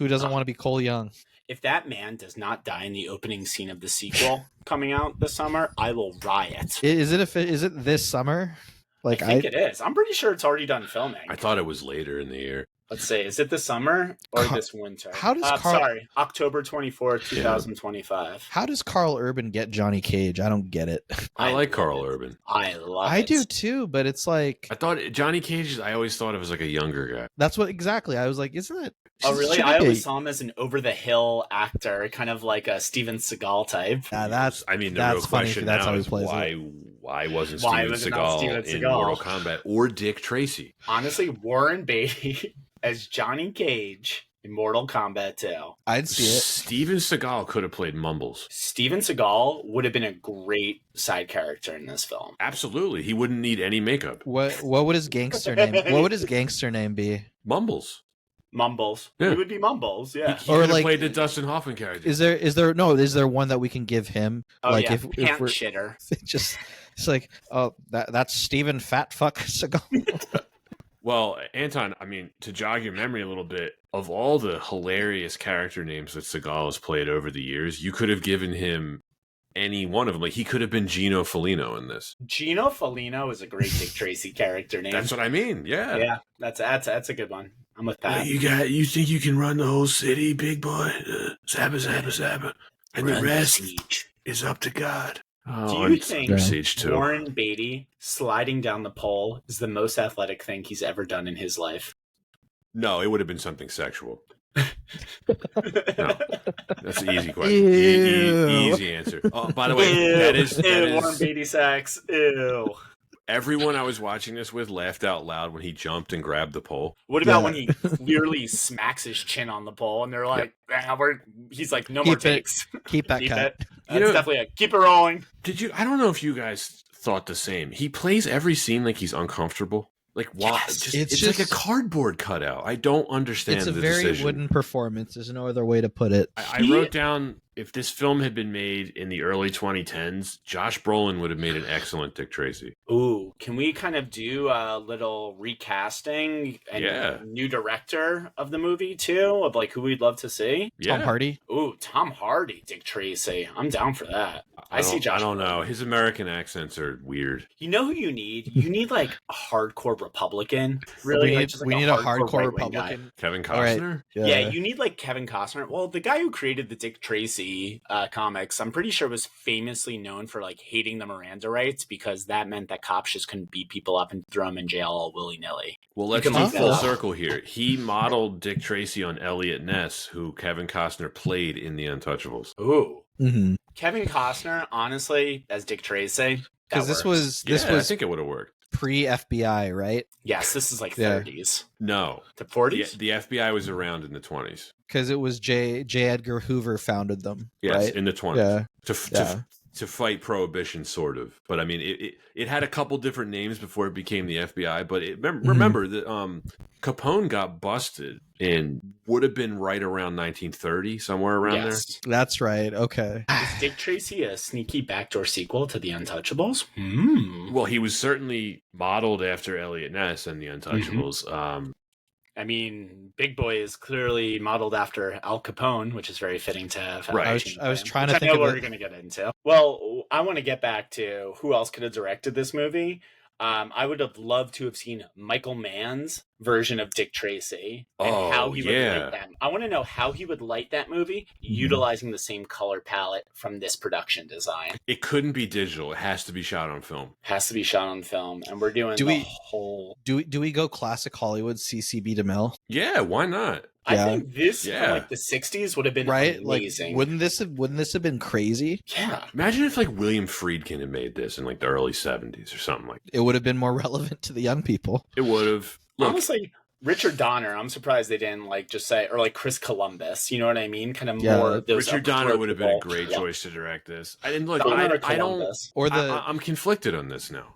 doesn't want to be Cole Young? If that man does not die in the opening scene of the sequel coming out this summer, I will riot. Is it this summer? Like, I think it is. I'm pretty sure it's already done filming. I thought it was later in the year. Let's see. Is it this summer or this winter? October 24th, 2025. How does Carl Urban get Johnny Cage? I don't get it. I like Carl Urban. I love it. I do too, but it's like... I thought Johnny Cage, I always thought of as like a younger guy. That's what exactly. I was like, isn't it? Oh, really? I always saw him as an over-the-hill actor, kind of like a Steven Seagal type. Yeah, that's the real question now is why wasn't Steven Seagal in Mortal Kombat or Dick Tracy? Honestly, Warren Beatty as Johnny Cage in Mortal Kombat 2. I'd see it. Steven Seagal could have played Mumbles. Steven Seagal would have been a great side character in this film. Absolutely. He wouldn't need any makeup. What would his gangster name? What would his gangster name be? Mumbles. Yeah. He would be Mumbles, yeah. He or like played the Dustin Hoffman character. Is there one that we can give him? Oh, like yeah. Pant shitter. It's like, oh, that's Steven Fat Fuck Seagal. Well, Anton, I mean, to jog your memory a little bit, of all the hilarious character names that Seagal has played over the years, you could have given him any one of them. Like, he could have been Gino Felino in this. Gino Felino is a great Dick Tracy character name. That's what I mean, yeah. Yeah, that's a good one. I'm with that. You think you can run the whole city, big boy? Zabba, zabba, zabba. And the rest is up to God. Do you think Warren Beatty sliding down the pole is the most athletic thing he's ever done in his life? No, it would have been something sexual. No, that's an easy question. Easy answer. Oh, by the way, that is Warren Beatty sex. Ew. Everyone I was watching this with laughed out loud when he jumped and grabbed the pole. What about when he literally smacks his chin on the pole and they're like, he's like, no more takes. Keep that cut. That's definitely keep it rolling. I don't know if you guys thought the same. He plays every scene like he's uncomfortable. Like, why? Yes, it's like a cardboard cutout. I don't understand the decision. It's a very wooden performance. There's no other way to put it. I wrote down, if this film had been made in the early 2010s, Josh Brolin would have made an excellent Dick Tracy. Ooh, can we kind of do a little recasting and new director of the movie too, of like who we'd love to see? Yeah. Tom Hardy. Ooh, Tom Hardy, Dick Tracy. I'm down for that. I see Josh. I don't know. His American accents are weird. You know who you need? You need like a hardcore Republican. Really, we need a hardcore Republican. Guy. Kevin Costner. Right. Yeah, you need like Kevin Costner. Well, the guy who created the Dick Tracy comics, I'm pretty sure was famously known for like hating the Miranda rights because that meant that cops just couldn't beat people up and throw them in jail all willy nilly. Well, let's do full circle here. He modeled Dick Tracy on Elliot Ness, who Kevin Costner played in The Untouchables. Ooh. Mm-hmm. Kevin Costner, honestly, as Dick Tracy, Because that this works. was I think it would have worked. pre-FBI, right? Yes, this is like Yeah. 30s. No, The 40s? the FBI was around in the 20s. Because it was J. Edgar Hoover founded them, Yes, right? in the 20s. Yeah. To fight prohibition, sort of. But I mean, it had a couple different names before it became the FBI. But remember that Capone got busted and would have been right around 1930, somewhere around there. That's right. Okay. Is Dick Tracy a sneaky backdoor sequel to The Untouchables? Well, he was certainly modeled after Elliot Ness and The Untouchables. I mean, Big Boy is clearly modeled after Al Capone, which is very fitting to have. Right. I was trying to think of of what we're going to get into. Well, I want to get back to who else could have directed this movie. I would have loved to have seen Michael Mann's version of Dick Tracy and how he would light that. I want to know how he would light that movie utilizing the same color palette from this production design. It couldn't be digital. It has to be shot on film. And we're doing whole. Do we go classic Hollywood CCB DeMille? Yeah, why not? I think this from like the 60s would have been amazing. Like, wouldn't this have been crazy? Yeah. Imagine if like William Friedkin had made this in like the early 70s or something like that. It would have been more relevant to the young people. It would have. Honestly, Richard Donner, I'm surprised they didn't like just say, or like Chris Columbus, you know what I mean? Kind of more of those. Richard Donner would have been a great choice to direct this. I didn't look. I don't. Or I'm conflicted on this now.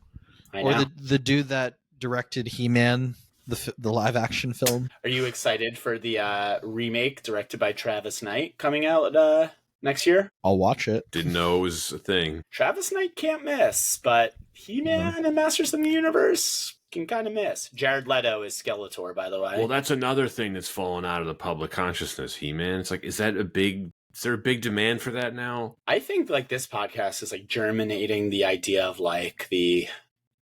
Or the dude that directed He-Man, the live action film. Are you excited for the remake directed by Travis Knight coming out next year? I'll watch it. Didn't know it was a thing. Travis Knight can't miss, but He-Man and Masters of the Universe can kind of miss. Jared Leto is Skeletor, by the way. Well, that's another thing that's fallen out of the public consciousness. He-Man. It's like, is there a big demand for that now? I think like this podcast is like germinating the idea of like the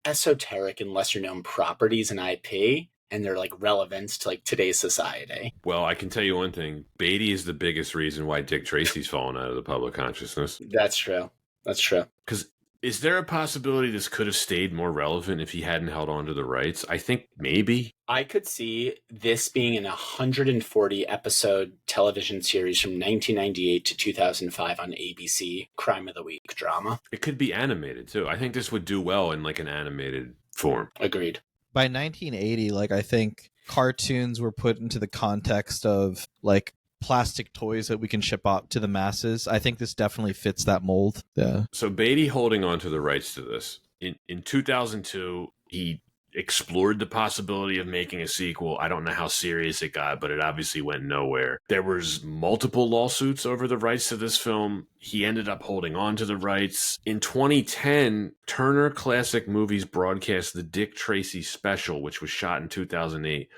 esoteric and lesser known properties and IP and their like relevance to like today's society. Well, I can tell you one thing. Beatty is the biggest reason why Dick Tracy's fallen out of the public consciousness. That's true. Because is there a possibility this could have stayed more relevant if he hadn't held on to the rights? I think maybe. I could see this being an 140 episode television series from 1998 to 2005 on ABC, Crime of the Week drama. It could be animated too. I think this would do well in like an animated form. Agreed. By 1980, like I think cartoons were put into the context of like plastic toys that we can ship out to the masses. I think this definitely fits that mold. Yeah. So Beatty holding on to the rights to this. In 2002, he explored the possibility of making a sequel. I don't know how serious it got, but it obviously went nowhere. There was multiple lawsuits over the rights to this film. He ended up holding on to the rights. In 2010, Turner Classic Movies broadcast the Dick Tracy special, which was shot in 2008.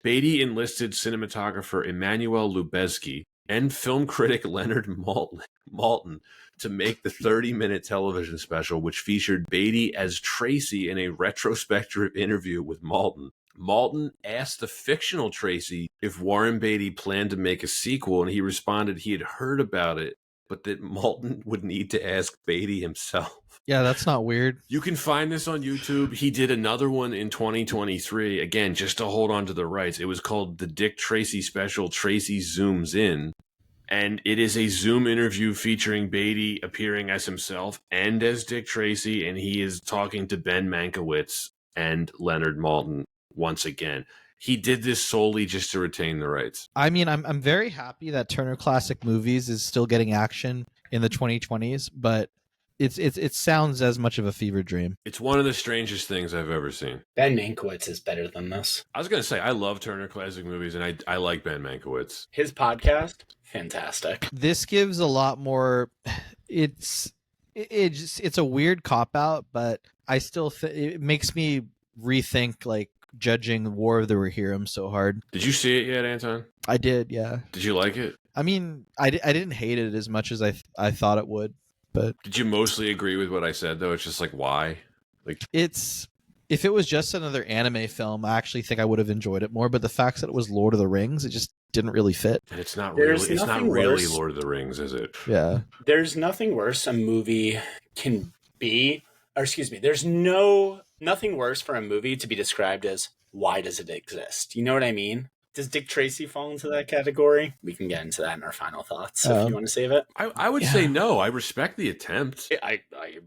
Beatty enlisted cinematographer Emmanuel Lubezki and film critic Leonard Maltin to make the 30-minute television special, which featured Beatty as Tracy in a retrospective interview with Maltin. Maltin asked the fictional Tracy if Warren Beatty planned to make a sequel, and he responded he had heard about it, but that Maltin would need to ask Beatty himself. Yeah, that's not weird. You can find this on YouTube. He did another one in 2023, again, just to hold on to the rights. It was called the Dick Tracy Special, Tracy Zooms In. And it is a Zoom interview featuring Beatty appearing as himself and as Dick Tracy, and he is talking to Ben Mankiewicz and Leonard Maltin once again. He did this solely just to retain the rights. I mean, I'm very happy that Turner Classic Movies is still getting action in the 2020s, but it sounds as much of a fever dream. It's one of the strangest things I've ever seen. Ben Mankiewicz is better than this. I was going to say, I love Turner Classic Movies, and I like Ben Mankiewicz. His podcast, fantastic. This gives a lot more. It's a weird cop out, but I still it makes me rethink like judging War of the Rohirrim so hard. Did you see it yet, Anton? I did, yeah. Did you like it? I mean, I didn't hate it as much as I thought it would, but did you mostly agree with what I said though? It's just like, why? Like, if it was just another anime film, I actually think I would have enjoyed it more. But the fact that it was Lord of the Rings, it just didn't really fit. And it's not really Lord of the Rings, is it? Yeah. There's nothing worse a movie can be, or excuse me, there's nothing worse for a movie to be described as why does it exist? You know what I mean? Does Dick Tracy fall into that category? We can get into that in our final thoughts if you want to save it. I would say no. I respect the attempt. I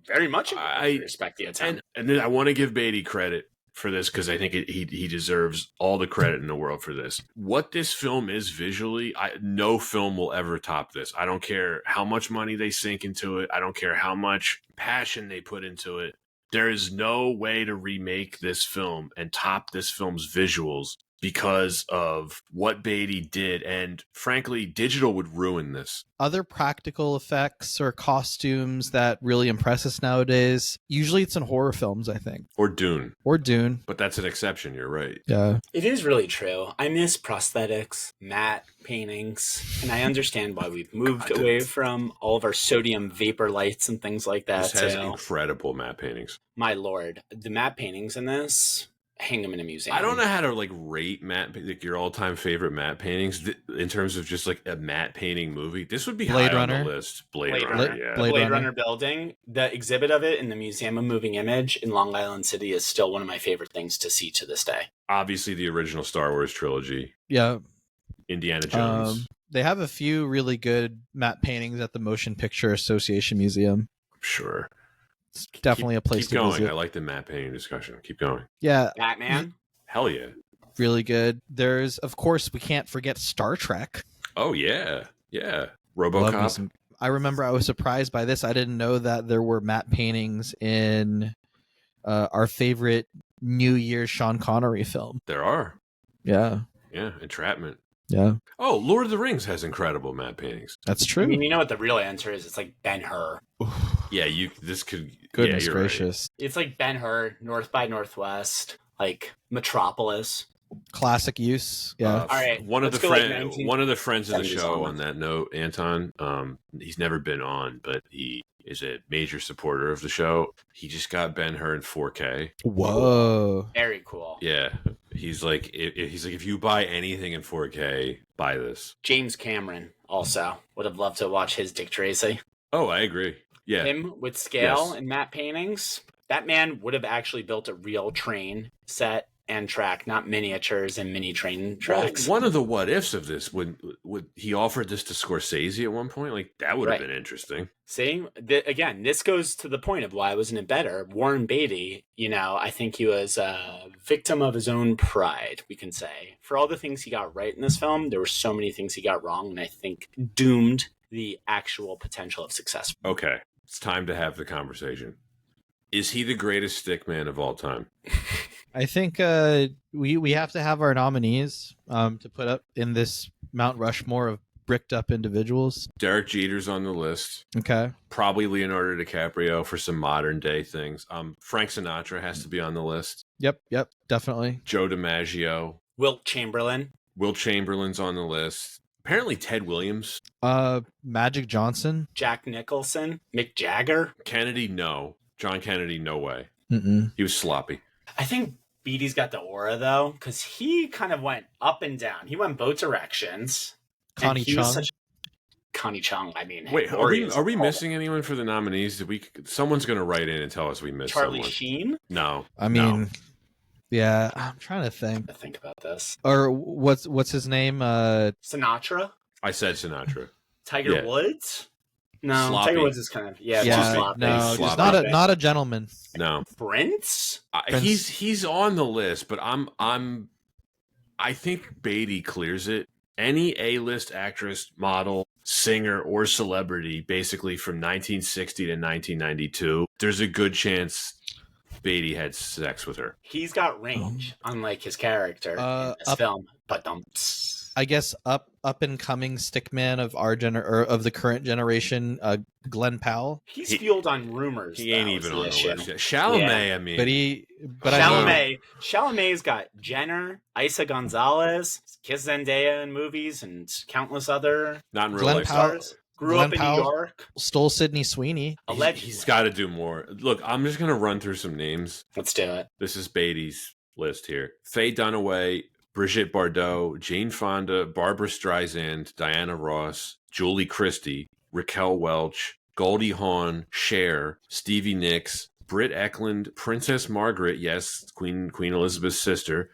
very much respect the attempt. And then I want to give Beatty credit for this because I think he deserves all the credit in the world for this. What this film is visually, no film will ever top this. I don't care how much money they sink into it. I don't care how much passion they put into it. There is no way to remake this film and top this film's visuals because of what Beatty did. And frankly, digital would ruin this. Other practical effects or costumes that really impress us nowadays, usually it's in horror films, I think. Or Dune. But that's an exception, you're right. Yeah. It is really true. I miss prosthetics, matte paintings, and I understand why we've moved away from all of our sodium vapor lights and things like that. This has incredible matte paintings. My lord, the matte paintings in this, hang them in a museum. I don't know how to rate your all-time favorite matte paintings in terms of just a matte painting movie. This would be Blade high Runner. on the list. Blade Runner, yeah. Blade Runner building. The exhibit of it in the Museum of Moving Image in Long Island City is still one of my favorite things to see to this day. Obviously, the original Star Wars trilogy. Yeah. Indiana Jones. They have a few really good matte paintings at the Motion Picture Association Museum. Sure. It's definitely a place keep to going. visit. I like the matte painting discussion. Keep going. Yeah. Batman? Hell yeah. Really good. There's, of course, we can't forget Star Trek. Oh, yeah. Yeah. RoboCop. I remember I was surprised by this. I didn't know that there were matte paintings in our favorite New Year Sean Connery film. There are. Yeah. Yeah. Entrapment. Yeah. Oh, Lord of the Rings has incredible matte paintings. That's true. I mean, you know what the real answer is? It's like Ben-Hur. Yeah, this could... Goodness gracious. Right. It's like Ben-Hur, North by Northwest, like Metropolis. Classic use. Yeah. All right. One of the friends of the show on that note, Anton, he's never been on, but he is a major supporter of the show. He just got Ben-Hur in 4K. Whoa. Very cool. Yeah. He's like, if you buy anything in 4K, buy this. James Cameron also would have loved to watch his Dick Tracy. Oh, I agree. Yeah. Him with scale and matte paintings. That man would have actually built a real train set and track, not miniatures and mini train tracks. Well, one of the what ifs of this would he offered this to Scorsese at one point? Like that would have been interesting. See, again, this goes to the point of why wasn't it better? Warren Beatty, I think he was a victim of his own pride, we can say. For all the things he got right in this film, there were so many things he got wrong, and I think doomed the actual potential of success. Okay, it's time to have the conversation. Is he the greatest stickman of all time? I think we have to have our nominees to put up in this Mount Rushmore of bricked up individuals. Derek Jeter's on the list. Okay. Probably Leonardo DiCaprio for some modern day things. Frank Sinatra has to be on the list. Yep, definitely. Joe DiMaggio. Wilt Chamberlain's on the list. Apparently Ted Williams. Magic Johnson. Jack Nicholson. Mick Jagger. Kennedy, no. John Kennedy, no way. Mm-mm. He was sloppy. I think Beatty's got the aura, though, because he kind of went up and down. He went both directions. Connie Chung. Connie Chung, I mean. Wait, are we missing anyone for the nominees? Someone's going to write in and tell us we missed Charlie someone. Sheen? No. I mean, yeah, I'm trying to think. Think about this. Or what's his name? Sinatra? I said Sinatra. Tiger Woods? No, Sloppy. Tiger Woods is kind of too sloppy. No, sloppy. just not a gentleman. No. Prince? He's on the list, but I think Beatty clears it. Any A-list actress, model, singer, or celebrity, basically from 1960 to 1992, there's a good chance Beatty had sex with her. He's got range, unlike his character in this film. But I guess up and coming stickman of of the current generation, Glenn Powell. He's fueled on rumors. He ain't even on the list. Chalamet, I mean, Chalamet's got Jenner, Isa Gonzalez, Kiss Zendaya in movies, and countless other not in real life stars. Grew up in New York. Stole Sydney Sweeney. He's got to do more. Look, I'm just gonna run through some names. Let's do it. This is Beatty's list here: Faye Dunaway, Brigitte Bardot, Jane Fonda, Barbara Streisand, Diana Ross, Julie Christie, Raquel Welch, Goldie Hawn, Cher, Stevie Nicks, Britt Eklund, Princess Margaret, yes, Queen Elizabeth's sister,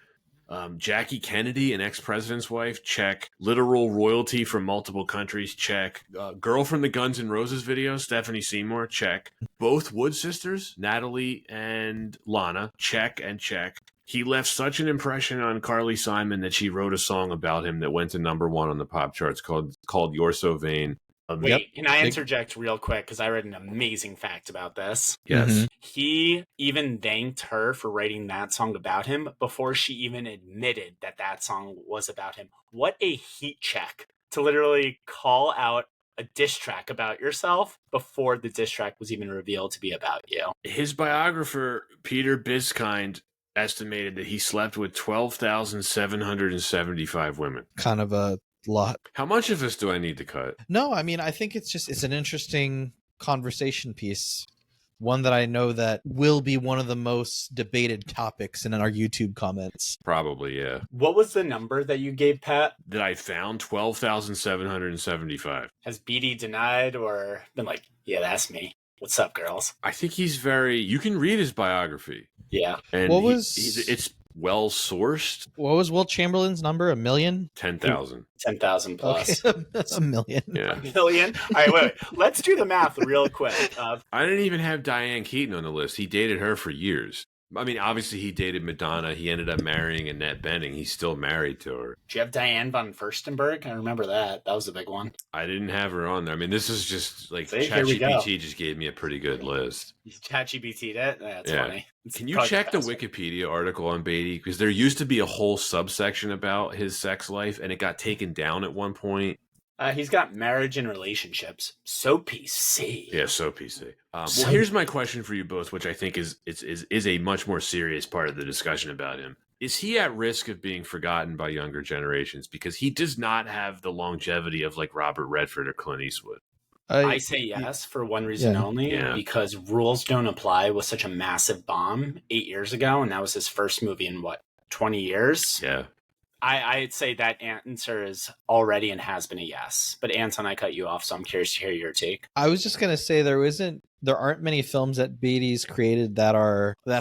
Jackie Kennedy, an ex-president's wife, check. Literal royalty from multiple countries, check. Girl from the Guns N' Roses video, Stephanie Seymour, check. Both Wood sisters, Natalie and Lana, check and check. He left such an impression on Carly Simon that she wrote a song about him that went to #1 on the pop charts called You're So Vain. Wait, can I interject real quick? Because I read an amazing fact about this. Yes. Mhm. He even thanked her for writing that song about him before she even admitted that that song was about him. What a heat check to literally call out a diss track about yourself before the diss track was even revealed to be about you. His biographer, Peter Biskind, estimated that he slept with 12,775 women. Kind of a lot. How much of this do I need to cut? No, I mean, I think it's an interesting conversation piece. One that I know that will be one of the most debated topics in our YouTube comments. Probably, yeah. What was the number that you gave, Pat? That I found 12,775. Has Beatty denied or been like, yeah, that's me? What's up, girls? I think he's very. You can read his biography, Yeah. and What was- it's well sourced. What was Will Chamberlain's number? 1 million? 10,000. 10,000 plus. Okay. A million. Yeah. $1 million? All right, wait. Let's do the math real quick. I didn't even have Diane Keaton on the list. He dated her for years. I mean, obviously he dated Madonna. He ended up marrying Annette Bening. He's still married to her. Do you have Diane von Furstenberg? I remember that. That was a big one. I didn't have her on there. I mean, this is just like See, here we go. ChatGPT just gave me a pretty good list. You ChatGPT'd it? That's Yeah. funny. It's Can you probably check the best. Wikipedia article on Beatty? Because there used to be a whole subsection about his sex life, and it got taken down at one point. He's got marriage and relationships. So PC. Yeah, so PC. Well, So- here's my question for you both, which I think is a much more serious part of the discussion about him. Is he at risk of being forgotten by younger generations? Because he does not have the longevity of like Robert Redford or Clint Eastwood. I say yes for one reason Yeah. only, Yeah. because Rules Don't Apply was such a massive bomb 8 years ago, and that was his first movie in, 20 years? Yeah. I'd say that answer is already and has been a yes. But Anton, I cut you off, so I'm curious to hear your take. I was just gonna say there aren't many films that Beatty's created that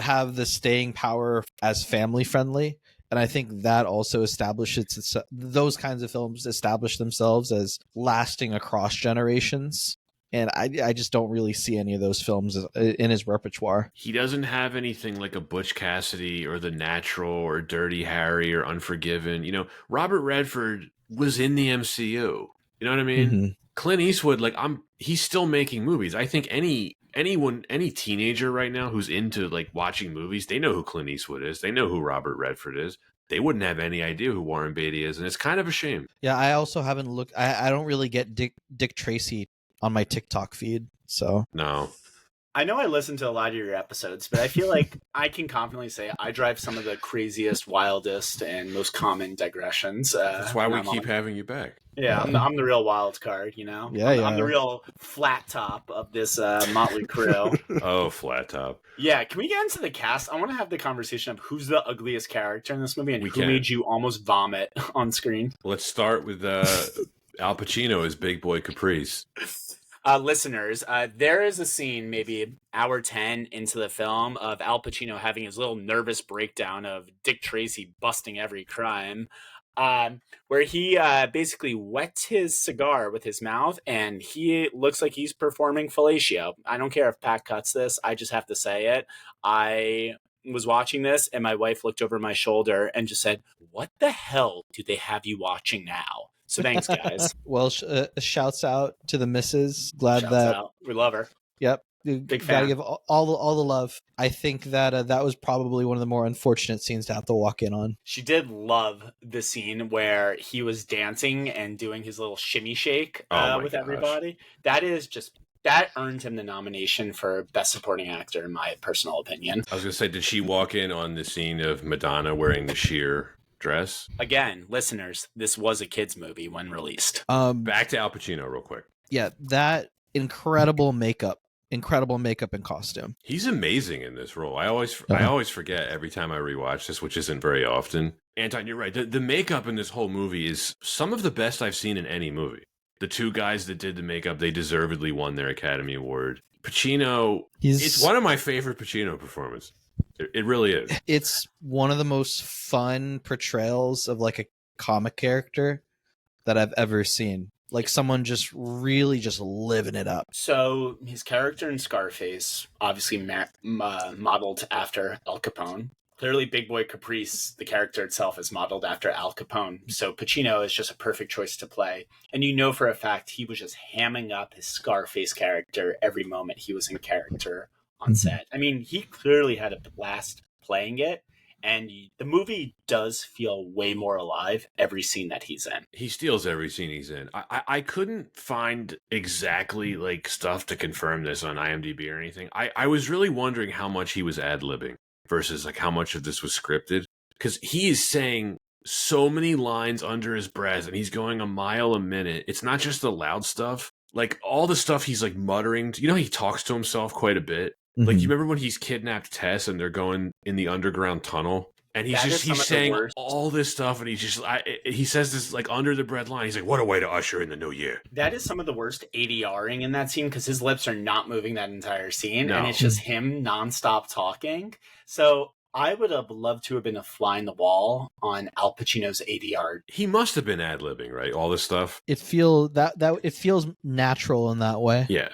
have the staying power as family friendly, and I think that also establishes those kinds of films establish themselves as lasting across generations. And I just don't really see any of those films in his repertoire. He doesn't have anything like a Butch Cassidy or The Natural or Dirty Harry or Unforgiven. You know, Robert Redford was in the MCU. You know what I mean? Mhm. Clint Eastwood, he's still making movies. I think any teenager right now who's into like watching movies, they know who Clint Eastwood is. They know who Robert Redford is. They wouldn't have any idea who Warren Beatty is, and it's kind of a shame. Yeah, I also haven't looked. I don't really get Dick Tracy on my TikTok feed, so No. I know I listen to a lot of your episodes, but I feel like I can confidently say I drive some of the craziest, wildest, and most common digressions. That's why we when I'm keep on. having you back. Yeah, I'm the real wild card, you know? Yeah, I'm the yeah. real flat top of this motley crew. Oh, flat top. Yeah, can we get into the cast? I want to have the conversation of who's the ugliest character in this movie and We who can. made you almost vomit on screen. Let's start with Al Pacino as Big Boy Caprice. Listeners, there is a scene maybe hour 10 into the film of Al Pacino having his little nervous breakdown of Dick Tracy busting every crime, where he basically wets his cigar with his mouth and he looks like he's performing fellatio. I don't care if Pat cuts this. I just have to say it. I was watching this and my wife looked over my shoulder and just said, "What the hell do they have you watching now?" So thanks, guys. well, shouts out to the missus. Glad Shouts that. out. We love her. Yep. Big Gotta fan. give all the love. I think that that was probably one of the more unfortunate scenes to have to walk in on. She did love the scene where he was dancing and doing his little shimmy shake Oh my with gosh. everybody. That earned him the nomination for Best Supporting Actor, in my personal opinion. I was going to say, did she walk in on the scene of Madonna wearing the sheer dress? Again, listeners, this was a kids' movie when released. Back to Al Pacino real quick. Yeah, that incredible makeup and costume. He's amazing in this role. I always forget every time I rewatch this, which isn't very often. Anton, you're right. The makeup in this whole movie is some of the best I've seen in any movie. the two guys that did the makeup, they deservedly won their Academy Award. Pacino, it's one of my favorite Pacino performances. It really is. It's one of the most fun portrayals of like a comic character that I've ever seen. Like someone just really just living it up. So his character in Scarface, obviously modeled after Al Capone. Clearly, Big Boy Caprice, the character itself, is modeled after Al Capone. So Pacino is just a perfect choice to play. And you know for a fact he was just hamming up his Scarface character every moment he was in character on set. I mean, he clearly had a blast playing it. And the movie does feel way more alive every scene that he's in. He steals every scene he's in. I couldn't find exactly like stuff to confirm this on IMDb or anything. I was really wondering how much he was ad-libbing versus like how much of this was scripted. Because he is saying so many lines under his breath and he's going a mile a minute. It's not just the loud stuff. Like all the stuff he's like muttering. You know, he talks to himself quite a bit. Like, you remember when he's kidnapped Tess and they're going in the underground tunnel? And he's saying all this stuff, and he says this, like, under the breath line. He's like, what a way to usher in the new year. That is some of the worst ADRing in that scene, because his lips are not moving that entire scene, No. and it's just him nonstop talking. So I would have loved to have been a fly in the wall on Al Pacino's ADR. He must have been ad-libbing, right? All this stuff. It feels natural in that way. Yeah.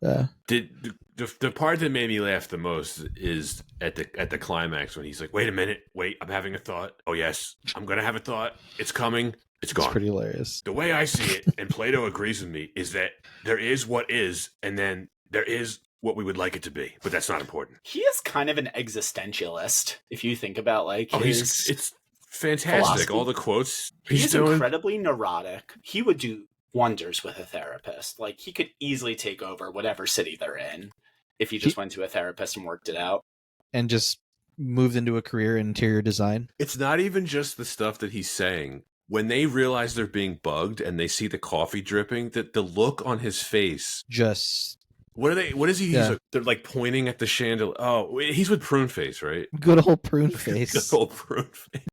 Yeah. The part that made me laugh the most is at the climax when he's like, wait a minute, I'm having a thought. Oh yes, I'm gonna have a thought. It's coming. It's gone. It's pretty hilarious. The way I see it, and Plato agrees with me, is that there is what is, and then there is what we would like it to be, but that's not important. He is kind of an existentialist, if you think about like it's fantastic. philosophy. All the quotes he's incredibly neurotic. He would do wonders with a therapist. Like he could easily take over whatever city they're in if he just went to a therapist and worked it out. And just moved into a career in interior design. It's not even just the stuff that he's saying. When they realize they're being bugged and they see the coffee dripping, that the look on his face. Just what is he? Yeah. They're like pointing at the chandelier. Oh, he's with prune face, right? good old prune face. Good old prune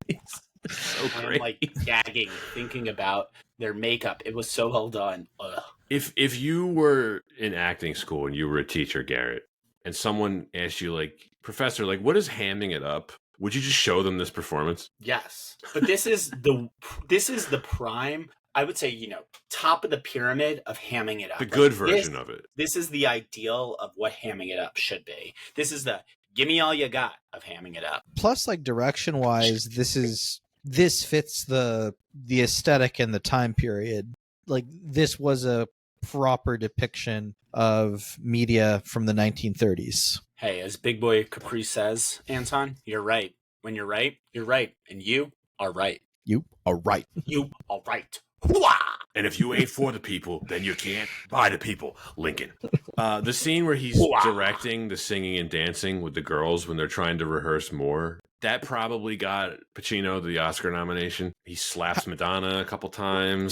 face. So great. I'm like gagging, thinking about their makeup. It was so well done. Ugh. If you were in acting school and you were a teacher, Garrett, and someone asked you, like, professor, like, what is hamming it up? Would you just show them this performance? Yes, but this is the prime. I would say, top of the pyramid of hamming it up. The good version of it. This is the ideal of what hamming it up should be. This is the give me all you got of hamming it up. Plus, like direction wise, this fits the aesthetic and the time period. Like this was a proper depiction of media from the 1930s. Hey, as Big Boy Capri says, Anton, you're right. When you're right, you're right. And you are right. You are right. You are right. Hooah! And if you ain't for the people, then you can't buy the people. Lincoln. The scene where he's directing the singing and dancing with the girls when they're trying to rehearse more, that probably got Pacino the Oscar nomination. He slaps Madonna a couple times.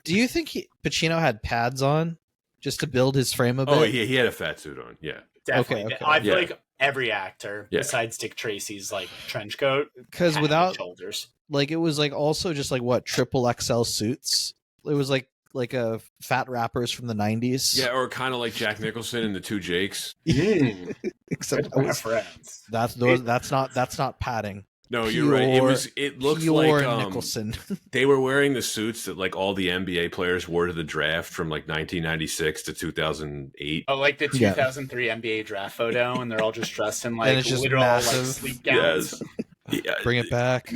Do you think Pacino had pads on just to build his frame a bit? Oh, he had a fat suit on. Yeah. Definitely. Okay. I feel like every actor besides Dick Tracy's like trench coat, because without shoulders, like it was like also just like what triple XL suits. It was like a fat rappers from the 90s. Yeah, or kind of like Jack Nicholson and the Two Jakes. Except friends. that's not padding. No, you're right. It looks like Nicholson. They were wearing the suits that like all the NBA players wore to the draft from like 1996 to 2008. Oh, like the 2003 NBA draft photo, and they're all just dressed in like and it's just literal massive. like sleep gowns. Yes. Yeah. Bring it back.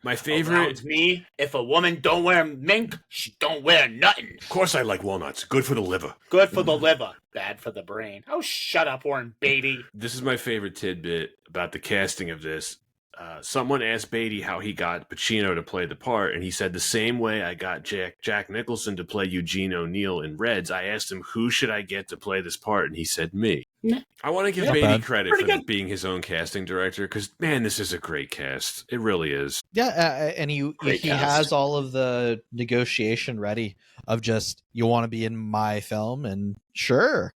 My favorite. It's me. If a woman don't wear mink, she don't wear nothing. Of course, I like walnuts. Good for the liver. Good for the liver. Bad for the brain. Oh, shut up, Warren Beatty. This is my favorite tidbit about the casting of this. Someone asked Beatty how he got Pacino to play the part, and he said, the same way I got Jack Nicholson to play Eugene O'Neill in Reds, I asked him, who should I get to play this part? And he said, me. I want to give Beatty credit for being his own casting director, because, man, this is a great cast. It really is. Yeah, and he has all of the negotiation ready of just, you want to be in my film, and sure.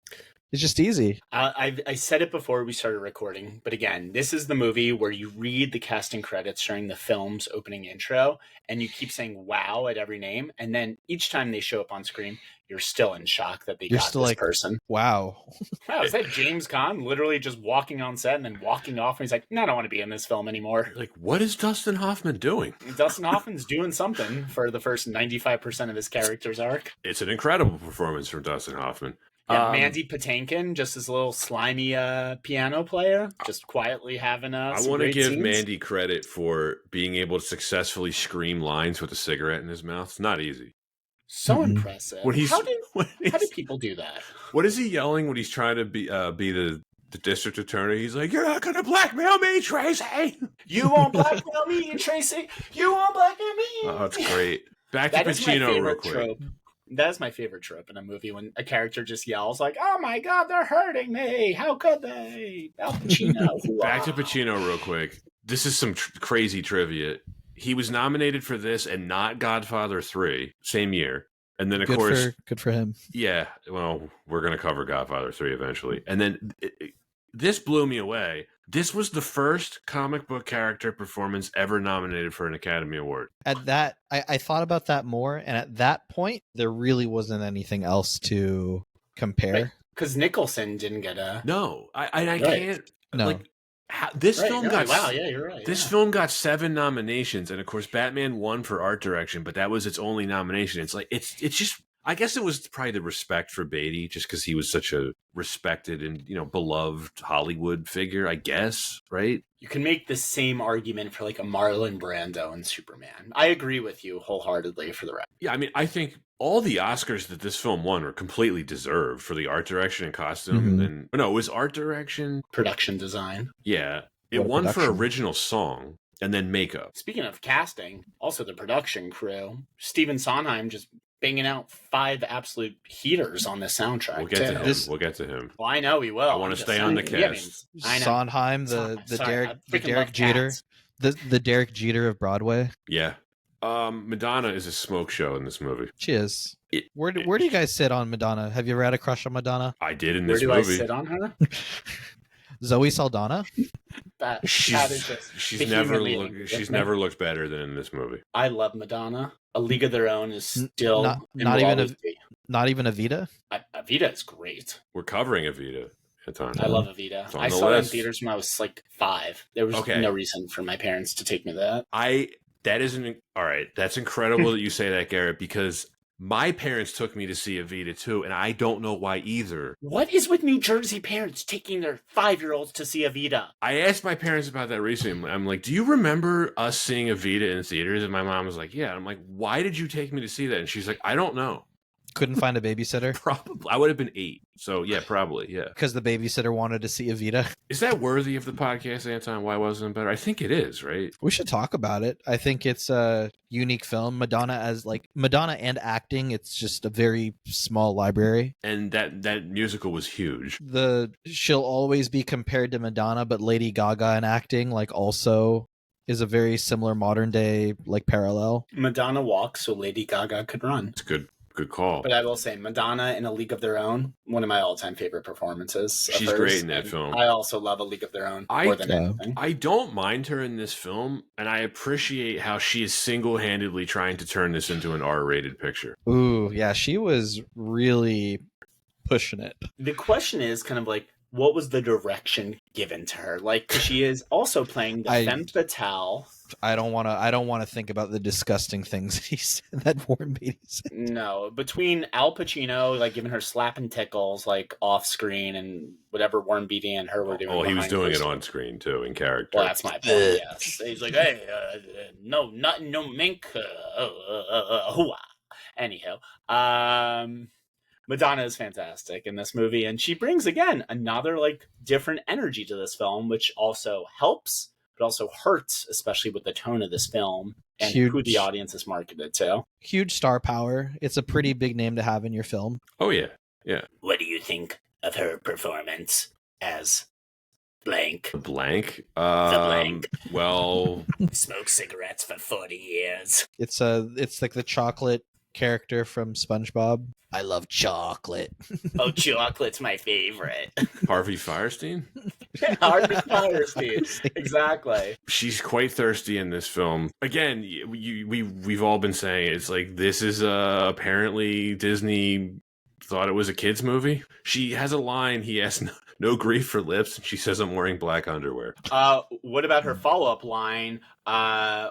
It's just easy. I said it before we started recording, but again, this is the movie where you read the casting credits during the film's opening intro, and you keep saying "wow" at every name, and then each time they show up on screen, you're still in shock that they You're got still this like, person. wow. Wow, is that James Caan literally just walking on set and then walking off? And he's like, "No, I don't want to be in this film anymore." Like, what is Dustin Hoffman doing? Dustin Hoffman's doing something for the first 95% of his character's arc. It's an incredible performance from Dustin Hoffman. Yeah, Mandy Patinkin, just this little slimy piano player, just quietly having I want to give Mandy credit for being able to successfully scream lines with a cigarette in his mouth. It's not easy. So impressive. How did people do that? What is he yelling when he's trying to be the district attorney? He's like, "You're not going to blackmail me, Tracy. You won't blackmail me, Tracy. You won't blackmail me." Oh, that's great. Back to Pacino real quick. Trope. That is my favorite trope in a movie, when a character just yells like, "Oh my God, they're hurting me. How could they?" Al Pacino. Back to Pacino real quick. This is some crazy trivia. He was nominated for this and not Godfather 3, same year. And then, of course... Good for him. Yeah, well, we're going to cover Godfather 3 eventually. And then this blew me away. This was the first comic book character performance ever nominated for an Academy Award. At that, I thought about that more, and at that point, there really wasn't anything else to compare. Because Nicholson didn't get a... No, I can't... No. Like, this film got... Wow, yeah, you're right. This film got 7 nominations, and of course, Batman won for art direction, but that was its only nomination. It's like, it's just... I guess it was probably the respect for Beatty, just because he was such a respected and, beloved Hollywood figure, I guess, right? You can make the same argument for like a Marlon Brando and Superman. I agree with you wholeheartedly for the record. Yeah, I mean, I think all the Oscars that this film won were completely deserved for the art direction and costume. And no, it was art direction, production design. Yeah, it won for original song and then makeup. Speaking of casting, also the production crew, Stephen Sondheim just banging out 5 absolute heaters on the soundtrack. We'll get to him. We'll get to him. Well, I know we will. I want to stay on the cast. Sondheim, the Derek Jeter, the Derek Jeter of Broadway. Yeah. Madonna is a smoke show in this movie. She is. Where do you guys sit on Madonna? Have you ever had a crush on Madonna? I did in this movie. Where do I sit on her? Zoe Saldana. She's never looked better than in this movie. I love Madonna. A League of Their Own is still not even Evita. Evita is great. We're covering Evita. I love Evita. I saw it in theaters when I was like 5. There was no reason for my parents to take me to that. All right. That's incredible that you say that, Garrett, because my parents took me to see Evita too, and I don't know why either. What is with New Jersey parents taking their 5-year-olds to see Evita? I asked my parents about that recently. I'm like, do you remember us seeing Evita in theaters? And my mom was like, yeah. I'm like, why did you take me to see that? And she's like, I don't know. Couldn't find a babysitter? Probably. I would have been 8. So, yeah, probably, yeah. Because the babysitter wanted to see Evita. Is that worthy of the podcast, Anton? Why wasn't it better? I think it is, right? We should talk about it. I think it's a unique film. Madonna and acting, it's just a very small library. And that musical was huge. She'll always be compared to Madonna, but Lady Gaga in acting, also is a very similar modern day, parallel. Madonna walks so Lady Gaga could run. It's good call. But I will say, Madonna in A League of Their Own, one of my all-time favorite performances. She's great in that film. I also love A League of Their Own more than anything. I don't mind her in this film, and I appreciate how she is single-handedly trying to turn this into an R-rated picture. Ooh, yeah, she was really pushing it. The question is kind of what was the direction given to her? She is also playing the femme fatale. I don't want to think about the disgusting things he said that Warren Beatty said. No, between Al Pacino giving her slap and tickles off screen and whatever Warren Beatty and her were doing. Oh, he was doing it on screen too in character. Well, that's my point. Yes, he's like, hey, no mink. Anyhow, Madonna is fantastic in this movie, and she brings again another different energy to this film, which also helps. But also hurts, especially with the tone of this film and who the audience is marketed to. Huge star power. It's a pretty big name to have in your film. Oh, yeah. Yeah. What do you think of her performance as blank? Blank? The blank. Well... Smoked cigarettes for 40 years. It's like the chocolate character from SpongeBob. I love chocolate. Oh, chocolate's my favorite. Harvey Firestein? Harvey Firestein. Exactly. She's quite thirsty in this film. Again, we've all been saying it's like this is apparently Disney thought it was a kids movie. She has a line. He has no grief for lips, and she says, "I'm wearing black underwear." What about her follow-up line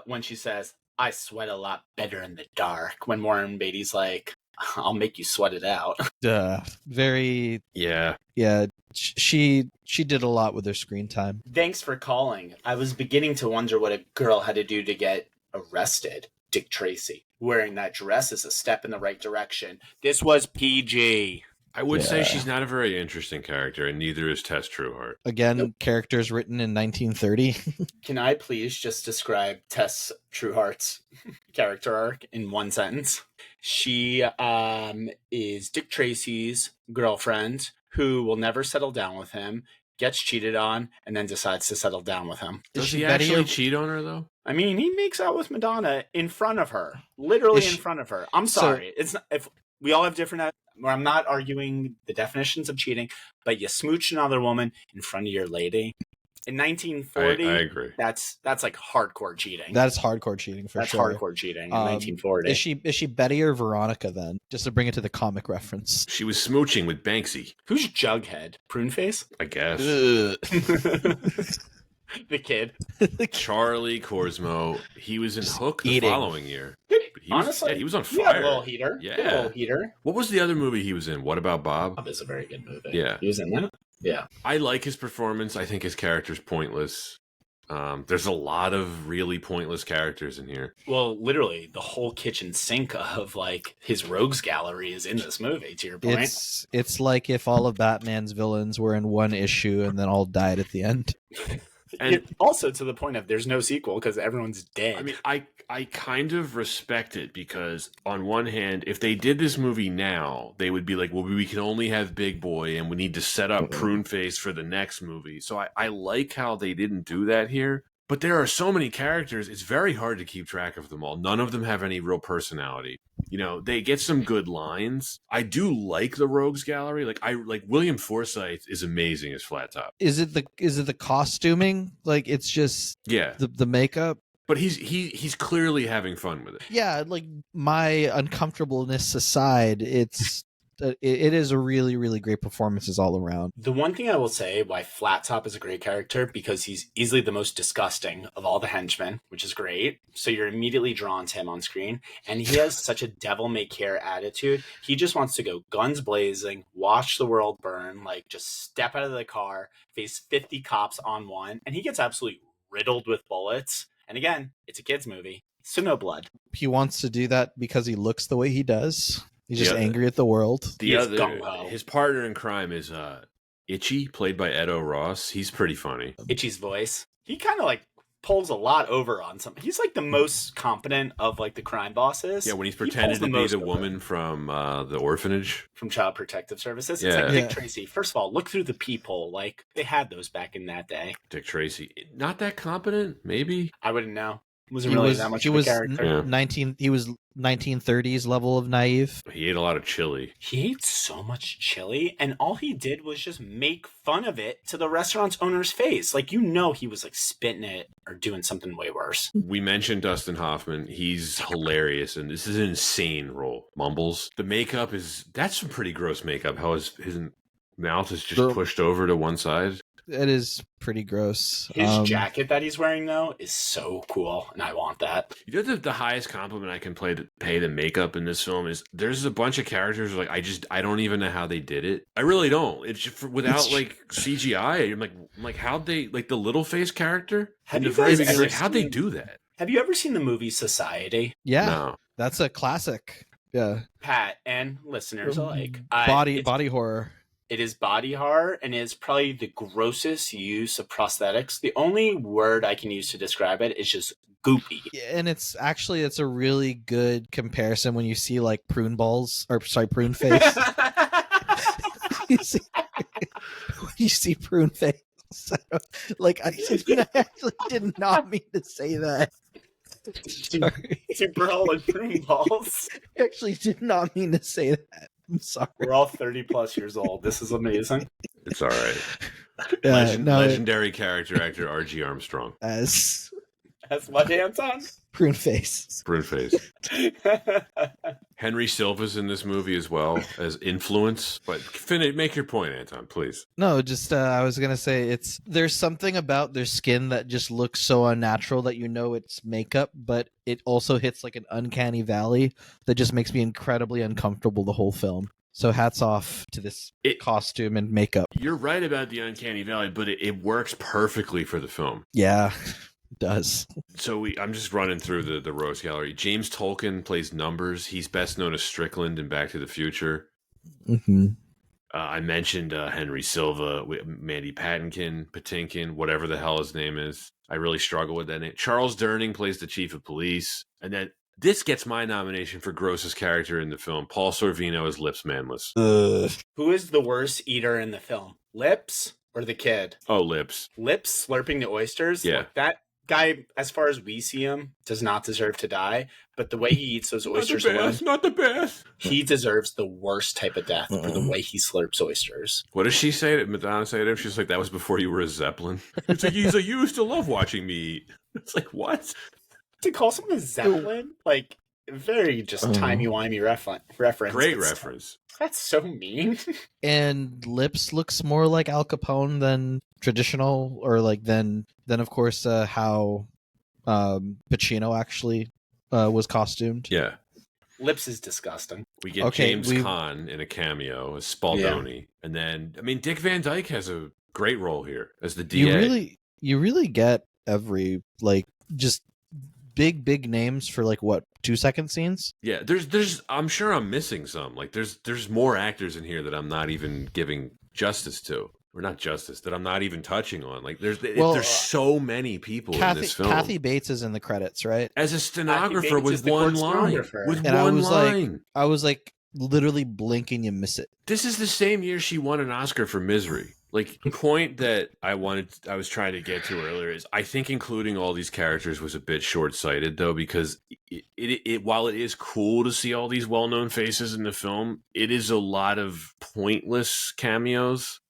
when she says, "I sweat a lot better in the dark," when Warren Beatty's like, "I'll make you sweat it out." Very Yeah. She did a lot with her screen time. Thanks for calling. I was beginning to wonder what a girl had to do to get arrested. Dick Tracy. Wearing that dress is a step in the right direction. This was PG. I would say she's not a very interesting character, and neither is Tess Trueheart. Again, characters written in 1930. Can I please just describe Tess Trueheart's character arc in one sentence? She is Dick Tracy's girlfriend who will never settle down with him, gets cheated on, and then decides to settle down with him. Does he actually cheat on her, though? I mean, he makes out with Madonna in front of her. Literally in front of her. I'm sorry. It's not, if we all have different... I'm not arguing the definitions of cheating, but you smooch another woman in front of your lady. In 1940, I agree. That's like hardcore cheating. That's hardcore cheating for sure. That's hardcore cheating in 1940. Is she Betty or Veronica then? Just to bring it to the comic reference. She was smooching with Banksy. Who's Jughead? Pruneface? I guess. The kid. Charlie Korsmo. He was in Hook the following year. Honestly, he was on fire. A little heater. Yeah. A little heater. What was the other movie he was in? What About Bob? Bob is a very good movie. Yeah. He was in that? Yeah. I like his performance. I think his character's pointless. There's a lot of really pointless characters in here. Well, literally, the whole kitchen sink of like his rogues gallery is in this movie, to your point. It's like if all of Batman's villains were in one issue and then all died at the end. And also to the point of there's no sequel because everyone's dead. I mean, I kind of respect it because on one hand, if they did this movie now, they would be like, well, we can only have Big Boy and we need to set up Pruneface for the next movie. So I like how they didn't do that here. But there are so many characters, it's very hard to keep track of them all. None of them have any real personality. You know, they get some good lines. I do like the Rogues Gallery. Like William Forsythe is amazing as Flat Top. Is it the costuming? Like it's just the makeup? But he's clearly having fun with it. Yeah, like my uncomfortableness aside, it is a really, really great performances all around. The one thing I will say why Flat Top is a great character, because he's easily the most disgusting of all the henchmen, which is great. So you're immediately drawn to him on screen. And he has such a devil-may-care attitude. He just wants to go guns blazing, watch the world burn, like just step out of the car, face 50 cops on one. And he gets absolutely riddled with bullets. And again, it's a kid's movie, so no blood. He wants to do that because he looks the way he does. He's just angry at the world. His partner in crime is Itchy, played by Edo Ross. He's pretty funny. Itchy's voice. He kind of like pulls a lot over on something. He's like the most competent of like the crime bosses. Yeah, when he's pretended to be the woman from the orphanage. From Child Protective Services. It's like Dick Tracy. First of all, look through the peephole. Like, they had those back in that day. Dick Tracy. Not that competent, maybe? I wouldn't know. Wasn't really that much of a character. He was 1930s level of naive. He ate a lot of chili. He ate so much chili, and all he did was just make fun of it to the restaurant's owner's face. Like, you know, he was like spitting it or doing something way worse. We mentioned Dustin Hoffman. He's hilarious, and this is an insane role. Mumbles. The makeup that's some pretty gross makeup. How his mouth is just pushed over to one side. It is pretty gross. His jacket that he's wearing, though, is so cool, and I want that. You know, the highest compliment I can pay the makeup in this film is there's a bunch of characters like I don't even know how they did it. I really don't. It's just without like CGI. I'm like how'd they, like the little face character? How'd they do that? Have you ever seen the movie Society? Yeah, no. That's a classic. Yeah, Pat and listeners alike. Body horror. It is body horror, and it is probably the grossest use of prosthetics. The only word I can use to describe it is just goopy. And it's a really good comparison when you see like prune face. you see prune face. Like I actually did not mean to say that. Sorry. Super Hollow Broom Balls. I actually did not mean to say that. I'm sorry. We're all 30 plus years old. This is amazing. It's all right. No, Legendary character actor R.G. Armstrong. as That's what, Anton? prune face. Prune face. Henry Silva's in this movie as well as influence. But make your point, Anton, please. No, just I was gonna say there's something about their skin that just looks so unnatural that you know it's makeup, but it also hits like an uncanny valley that just makes me incredibly uncomfortable the whole film. So hats off to this costume and makeup. You're right about the uncanny valley, but it works perfectly for the film. Yeah. It does. So I'm just running through the Rose Gallery. James Tolkien plays Numbers. He's best known as Strickland in Back to the Future. Mm-hmm. I mentioned Henry Silva, Mandy Patinkin, whatever the hell his name is. I really struggle with that name. Charles Durning plays the chief of police. And then this gets my nomination for grossest character in the film. Paul Sorvino as Lips Manless. Who is the worst eater in the film? Lips or the kid? Oh, Lips. Lips slurping the oysters? Yeah. Look, that guy, as far as we see him, does not deserve to die. But the way he eats those oysters alone, Not the best. he deserves the worst type of death for the way he slurps oysters. What does she say? Madonna say to him? She's like, that was before you were a Zeppelin. It's like, you used to love watching me eat. It's like, what? To call someone a Zeppelin? Like, very just timey-wimey reference. Great reference. That's so mean. And Lips looks more like Al Capone than traditional, or like than of course how Pacino actually was costumed. Yeah. Lips is disgusting. We get James Caan in a cameo as Spaldoni. And then, I mean, Dick Van Dyke has a great role here as the DA. You really get every, like, just big names for, like, what, 2-second scenes? Yeah, there's I'm sure I'm missing some. Like, there's more actors in here that I'm not even giving justice to. Or not justice, that I'm not even touching on. Like, there's so many people in this film. Kathy Bates is in the credits, right? As a stenographer with one line. I was like, literally blinking, you miss it. This is the same year she won an Oscar for Misery. Like, the point that I was trying to get to earlier is I think including all these characters was a bit short-sighted, though, because it while it is cool to see all these well-known faces in the film, it is a lot of pointless cameos.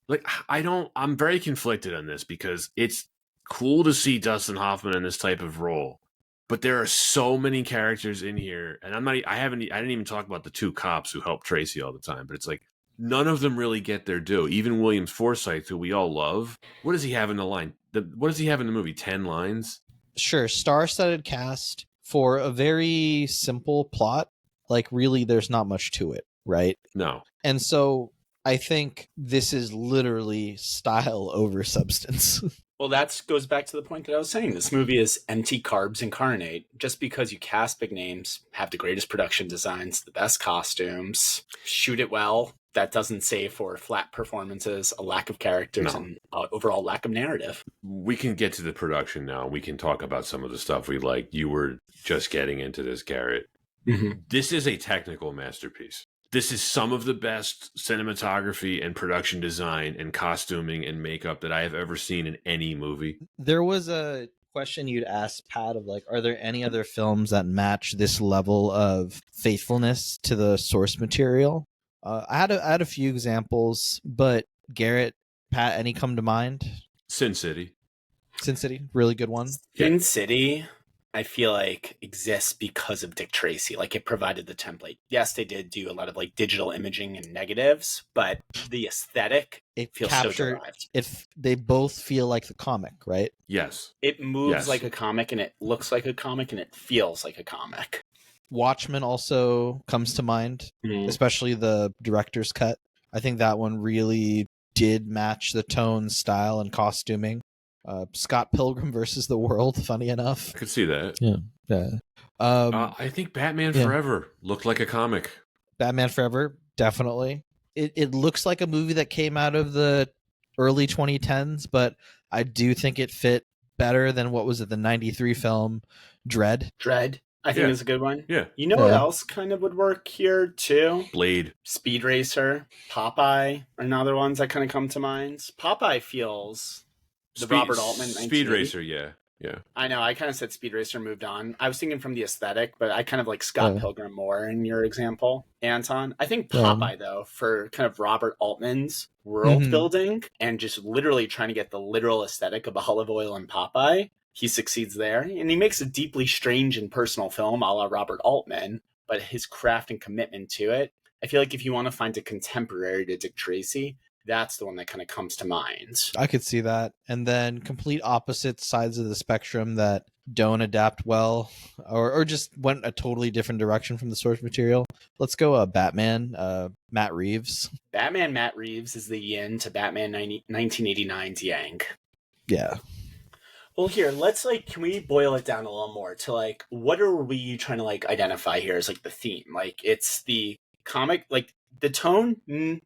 Like, I'm very conflicted on this because it's cool to see Dustin Hoffman in this type of role, but there are so many characters in here, and I didn't even talk about the two cops who help Tracy all the time, but it's like none of them really get their due. Even William Forsythe, who we all love, what does he have in the line? What does he have in the movie? 10 lines? Sure, star-studded cast for a very simple plot. Like, really, there's not much to it, right? No. And so I think this is literally style over substance. Well, that goes back to the point that I was saying. This movie is empty carbs incarnate. Just because you cast big names, have the greatest production designs, the best costumes, shoot it well, that doesn't say for flat performances, a lack of characters, and overall lack of narrative. We can get to the production now. We can talk about some of the stuff we like. You were just getting into this, Garret. Mm-hmm. This is a technical masterpiece. This is some of the best cinematography and production design and costuming and makeup that I have ever seen in any movie. There was a question you'd asked Pat of, like, are there any other films that match this level of faithfulness to the source material? I had a few examples, but Garret, Pat, any come to mind? Sin City, really good one. Sin City, I feel like exists because of Dick Tracy. Like, it provided the template. Yes, they did do a lot of like digital imaging and negatives, but the aesthetic, it feels so derived. They both feel like the comic, right? Yes. It moves like a comic, and it looks like a comic, and it feels like a comic. Watchmen also comes to mind, especially the director's cut. I think that one really did match the tone, style, and costuming. Scott Pilgrim versus the World, funny enough. I could see that. Yeah. I think Batman Forever looked like a comic. Batman Forever, definitely. It looks like a movie that came out of the early 2010s, but I do think it fit better than what was it, the 93 film Dredd. I think it's a good one. Yeah. You know what else kind of would work here too? Blade. Speed Racer. Popeye are another ones that kind of come to mind. Popeye feels... Robert Altman. Speed Racer, yeah. Yeah. I know. I kind of said Speed Racer, moved on. I was thinking from the aesthetic, but I kind of like Scott Pilgrim more in your example, Anton. I think Popeye, though, for kind of Robert Altman's world building and just literally trying to get the literal aesthetic of olive oil and Popeye, he succeeds there. And he makes a deeply strange and personal film a la Robert Altman, but his craft and commitment to it, I feel like if you want to find a contemporary to Dick Tracy, that's the one that kind of comes to mind. I could see that. And then complete opposite sides of the spectrum that don't adapt well or just went a totally different direction from the source material. Let's go Batman, Matt Reeves. Batman Matt Reeves is the yin to Batman 1989's yang. Yeah. Well, here, let's can we boil it down a little more to what are we trying to identify here as the theme? It's the comic, the tone,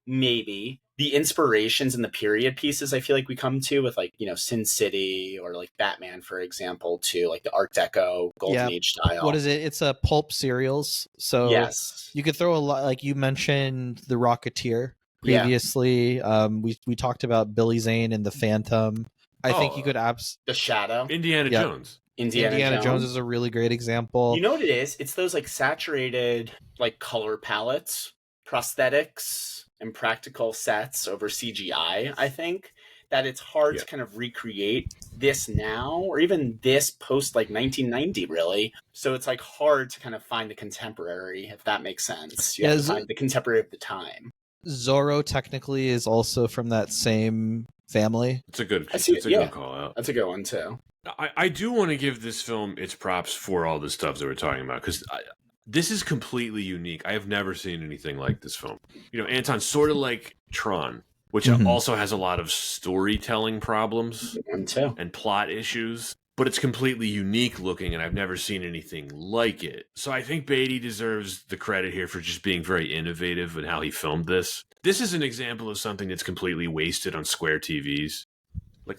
maybe. The inspirations and the period pieces I feel like we come to with Sin City or Batman, for example, to the Art Deco Golden Age style. What is it? It's a pulp serials. So yes, you could throw a lot, you mentioned The Rocketeer previously. Yeah. We talked about Billy Zane and The Phantom. I think you could The Shadow. Indiana Jones. Indiana Jones is a really great example. You know what it is? It's those saturated color palettes, prosthetics, and practical sets over CGI, I think, that it's hard to kind of recreate this now or even this post 1990, really. So it's hard to kind of find the contemporary, if that makes sense. You have to find the contemporary of the time. Zorro technically is also from that same family. It's a good good call out. That's a good one too. I do want to give this film its props for all the stuff that we're talking about, because this is completely unique. I have never seen anything like this film. Anton, sort of like Tron, which also has a lot of storytelling problems and plot issues, but it's completely unique looking, and I've never seen anything like it. So I think Beatty deserves the credit here for just being very innovative in how he filmed this. This is an example of something that's completely wasted on square TVs.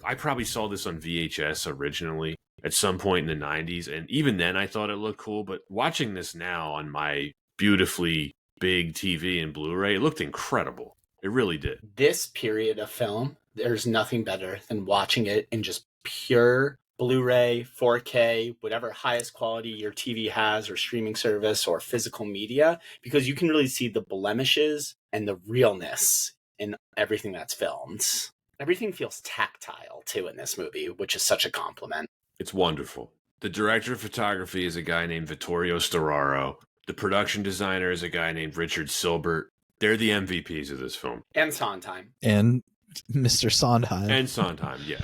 I probably saw this on VHS originally at some point in the 90s, and even then I thought it looked cool, but watching this now on my beautifully big TV and Blu-ray, it looked incredible. It really did. This period of film, there's nothing better than watching it in just pure Blu-ray, 4K, whatever highest quality your TV has or streaming service or physical media, because you can really see the blemishes and the realness in everything that's filmed. Everything feels tactile, too, in this movie, which is such a compliment. It's wonderful. The director of photography is a guy named Vittorio Storaro. The production designer is a guy named Richard Silbert. They're the MVPs of this film. And Sondheim. And Mr. Sondheim. And Sondheim, yeah.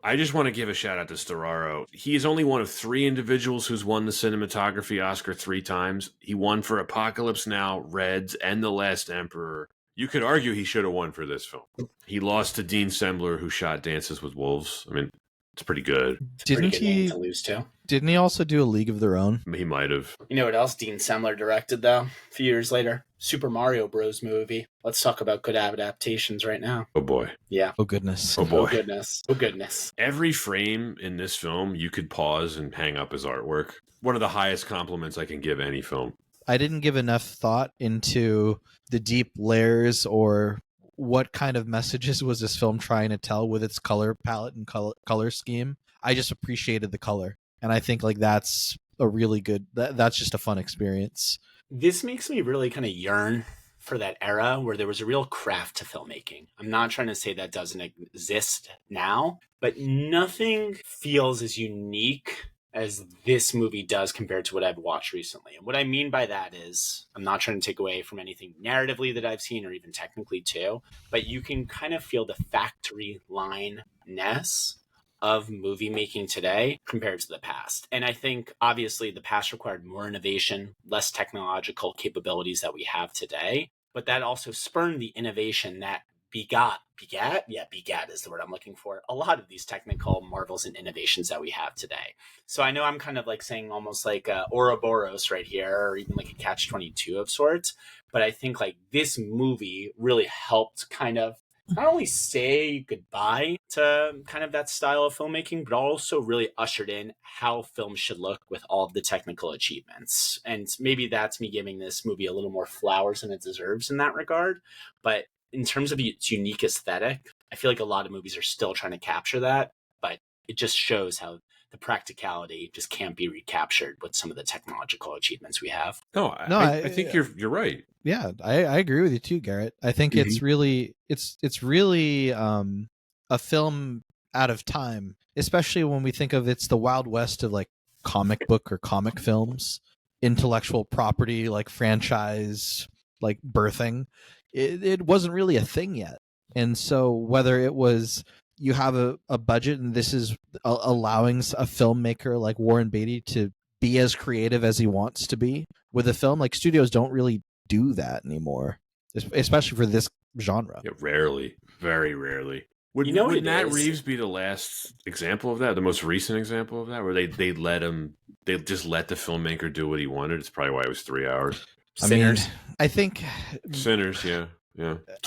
I just want to give a shout out to Storaro. He is only one of 3 individuals who's won the cinematography Oscar 3 times. He won for Apocalypse Now, Reds, and The Last Emperor. You could argue he should have won for this film. He lost to Dean Sembler, who shot Dances with Wolves. I mean, it's pretty good. Didn't he lose to? Didn't he also do A League of Their Own? He might have. You know what else Dean Sembler directed, though? A few years later, Super Mario Bros. Movie. Let's talk about good adaptations right now. Oh, boy. Yeah. Oh, goodness. Oh, boy. Oh, goodness. Oh, goodness. Every frame in this film, you could pause and hang up as artwork. One of the highest compliments I can give any film. I didn't give enough thought into the deep layers or what kind of messages was this film trying to tell with its color palette and color scheme. I just appreciated the color. And I think that's a really good, that's just a fun experience. This makes me really kind of yearn for that era where there was a real craft to filmmaking. I'm not trying to say that doesn't exist now, but nothing feels as unique as this movie does compared to what I've watched recently. And what I mean by that is, I'm not trying to take away from anything narratively that I've seen or even technically too, but you can kind of feel the factory line-ness of movie making today compared to the past. And I think obviously the past required more innovation, less technological capabilities that we have today, but that also spurned the innovation that begat is the word I'm looking for, a lot of these technical marvels and innovations that we have today. So I know I'm kind of saying almost like Ouroboros right here, or even like a catch-22 of sorts, but I think this movie really helped kind of not only say goodbye to kind of that style of filmmaking, but also really ushered in how film should look with all of the technical achievements. And maybe that's me giving this movie a little more flowers than it deserves in that regard. But in terms of its unique aesthetic, I feel like a lot of movies are still trying to capture that, but it just shows how the practicality just can't be recaptured with some of the technological achievements we have. I think you're right. Yeah, I agree with you too, Garrett. I think it's really a film out of time, especially when we think of it's the Wild West of like comic book or comic films, intellectual property, like franchise, like birthing. It wasn't really a thing yet. And so whether it was you have a budget and this is allowing a filmmaker like Warren Beatty to be as creative as he wants to be with a film, like studios don't really do that anymore, especially for this genre. Yeah, rarely, very rarely. Would Matt Reeves be the last example of that, the most recent example of that, where they just let the filmmaker do what he wanted? It's probably why it was 3 hours. Sinners. I think Sinners, yeah.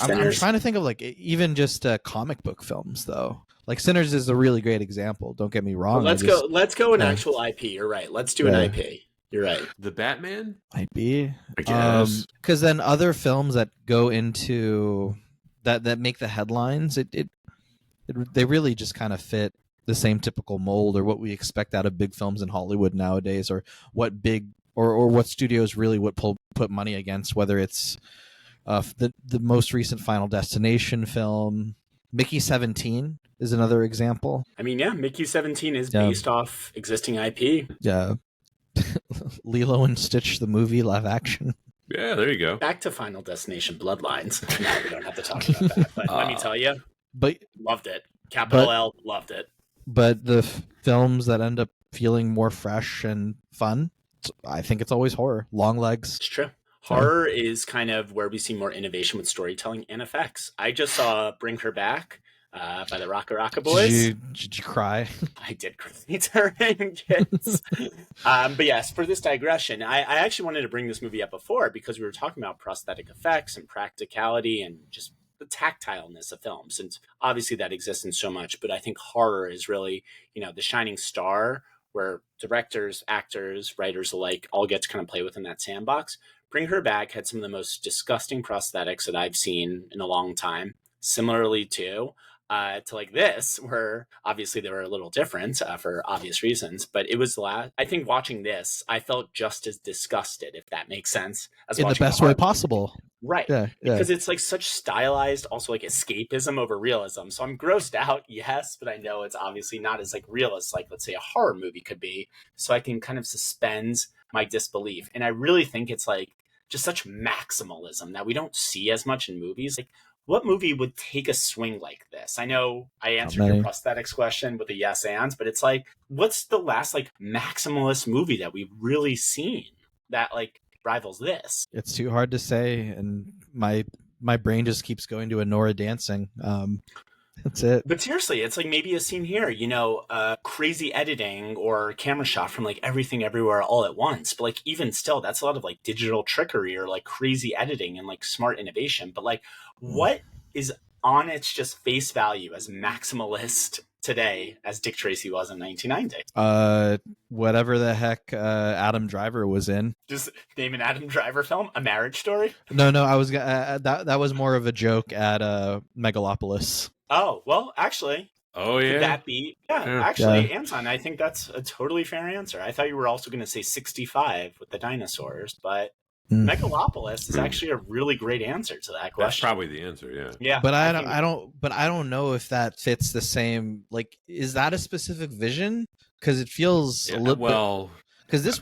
I'm trying to think of like even just comic book films though. Like Sinners is a really great example. Don't get me wrong. Well, let's go an actual IP. You're right. Let's do an IP. You're right. The Batman might be, I guess, because then other films that go into that make the headlines, they really just kind of fit the same typical mold or what we expect out of big films in Hollywood nowadays, or what big or what studios really would put money against, whether it's the most recent Final Destination film. Mickey 17 is another example. I mean, yeah, Mickey 17 is based off existing IP. Yeah. Lilo and Stitch, the movie, live action. Yeah, there you go. Back to Final Destination Bloodlines. No, we don't have to talk about that. But let me tell you, loved it. L, loved it. But the films that end up feeling more fresh and fun, I think it's always horror. Long Legs. It's true. Horror is kind of where we see more innovation with storytelling and effects. I just saw Bring Her Back by the Rocka Boys. Did you cry? I did cry during kids. But yes, for this digression, I actually wanted to bring this movie up before because we were talking about prosthetic effects and practicality and just the tactileness of films. And obviously that exists in so much, but I think horror is really, the shining star where directors, actors, writers alike all get to kind of play within that sandbox. Bring Her Back had some of the most disgusting prosthetics that I've seen in a long time. Similarly to like this, where obviously they were a little different for obvious reasons, but it was I think watching this, I felt just as disgusted, if that makes sense, as in the best way possible. Right. Yeah. Because it's like such stylized, also like escapism over realism. So I'm grossed out, yes, but I know it's obviously not as like realist, like let's say a horror movie could be. So I can kind of suspend my disbelief. And I really think it's like just such maximalism that we don't see as much in movies. Like, what movie would take a swing like this? I know I answered your prosthetics question with a yes and, but it's like, what's the last like maximalist movie that we've really seen that like rivals this? It's too hard to say, and my brain just keeps going to Nora dancing. That's it. But seriously, it's like maybe a scene here, crazy editing or camera shot from like Everything Everywhere All at Once. But like even still, that's a lot of like digital trickery or like crazy editing and like smart innovation. But like what is on its just face value as maximalist today as Dick Tracy was in 1990? Whatever the heck Adam Driver was in. Just name an Adam Driver film, A Marriage Story? No, I was that was more of a joke at Megalopolis. Oh, well, actually. Oh, yeah. Could that be? Yeah, actually, Anton, I think that's a totally fair answer. I thought you were also going to say 65 with the dinosaurs, but Megalopolis is actually a really great answer to that question. That's probably the answer, yeah. Yeah. But I don't know if that fits the same, like, is that a specific vision? Because it feels a little bit, because this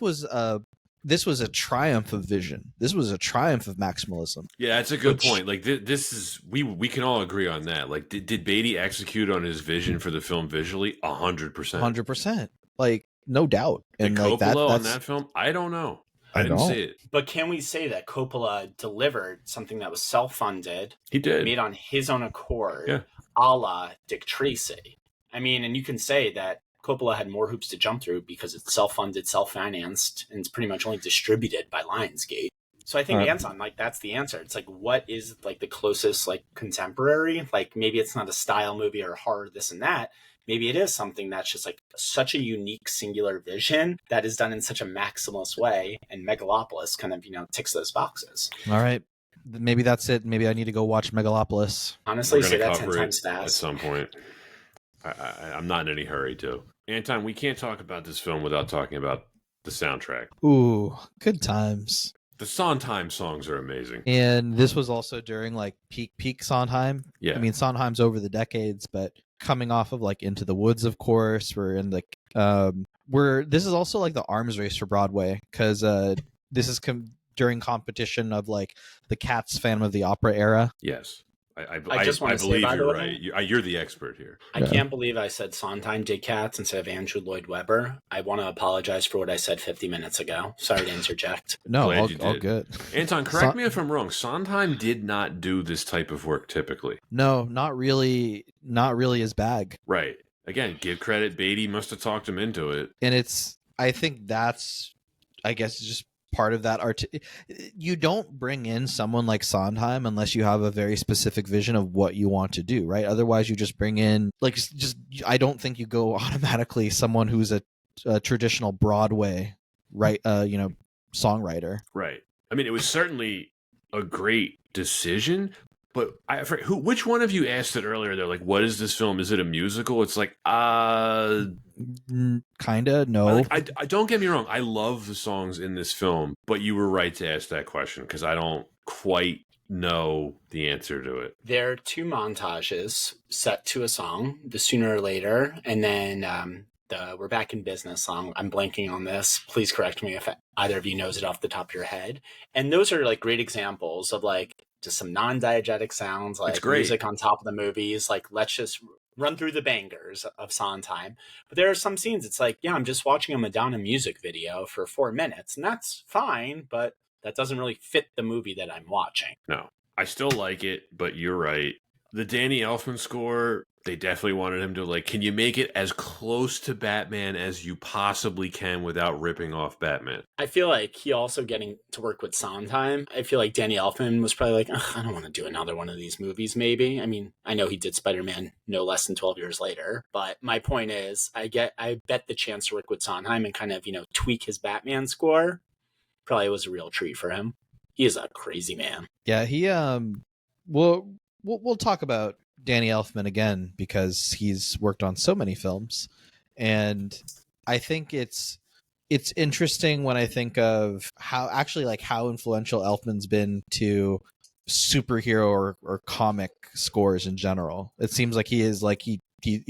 was a triumph of vision. This was a triumph of maximalism. Yeah, that's a good point. Like this is we can all agree on that. Like, did Beatty execute on his vision for the film visually? 100%. 100%. Like, no doubt. And like Coppola on that film, I don't know. I didn't see it. But can we say that Coppola delivered something that was self-funded? He did. Made on his own accord, a la Dick Tracy. I mean, and you can say that Coppola had more hoops to jump through because it's self-funded, self-financed, and it's pretty much only distributed by Lionsgate. So I think Anton, like, that's the answer. It's like, what is like the closest like contemporary? Like, maybe it's not a style movie or horror, this and that. Maybe it is something that's just like such a unique singular vision that is done in such a maximalist way. And Megalopolis kind of, ticks those boxes. All right. Maybe that's it. Maybe I need to go watch Megalopolis. Honestly, say that 10 times fast. At some point. I'm not in any hurry to. Anton, we can't talk about this film without talking about the soundtrack. Ooh, good times. The Sondheim songs are amazing. And this was also during like peak Sondheim. Yeah. I mean, Sondheim's over the decades, but coming off of like Into the Woods, of course, we're in the this is also like the arms race for Broadway, because this is during competition of like the Cats Phantom of the Opera era. Yes. I just want to say, believe by the you're way, right. You're the expert here. I can't believe I said Sondheim did Cats instead of Andrew Lloyd Webber. I want to apologize for what I said 50 minutes ago. Sorry to interject. No, Glad all good. Anton, correct me if I'm wrong. Sondheim did not do this type of work typically. No, not really his bag. Right. Again, give credit. Beatty must have talked him into it. And I think that's, I guess, just part of that art. You don't bring in someone like Sondheim unless you have a very specific vision of what you want to do, right? Otherwise you just bring in I don't think you go automatically someone who's a traditional Broadway songwriter. Right. I mean, it was certainly a great decision, but which one of you asked it earlier? They're like, what is this film? Is it a musical? It's like, kinda, no. I don't get me wrong. I love the songs in this film, but you were right to ask that question because I don't quite know the answer to it. There are two montages set to a song, the Sooner or Later, and then the We're Back in Business song. I'm blanking on this. Please correct me if either of you knows it off the top of your head. And those are like great examples of like just some non-diegetic sounds, like music on top of the movies. Like, let's just run through the bangers of Sondheim. But there are some scenes, it's like, yeah, I'm just watching a Madonna music video for 4 minutes, and that's fine, but that doesn't really fit the movie that I'm watching. No, I still like it, but you're right. The Danny Elfman score, they definitely wanted him to, like, can you make it as close to Batman as you possibly can without ripping off Batman? I feel like he also getting to work with Sondheim. I feel like Danny Elfman was probably like, I don't want to do another one of these movies, maybe. I mean, I know he did Spider-Man no less than 12 years later, but my point is, I bet the chance to work with Sondheim and kind of, tweak his Batman score probably was a real treat for him. He is a crazy man. Yeah, he we'll talk about Danny Elfman again because he's worked on so many films, and I think it's interesting when I think of how influential Elfman's been to superhero or comic scores in general. It seems like he is like he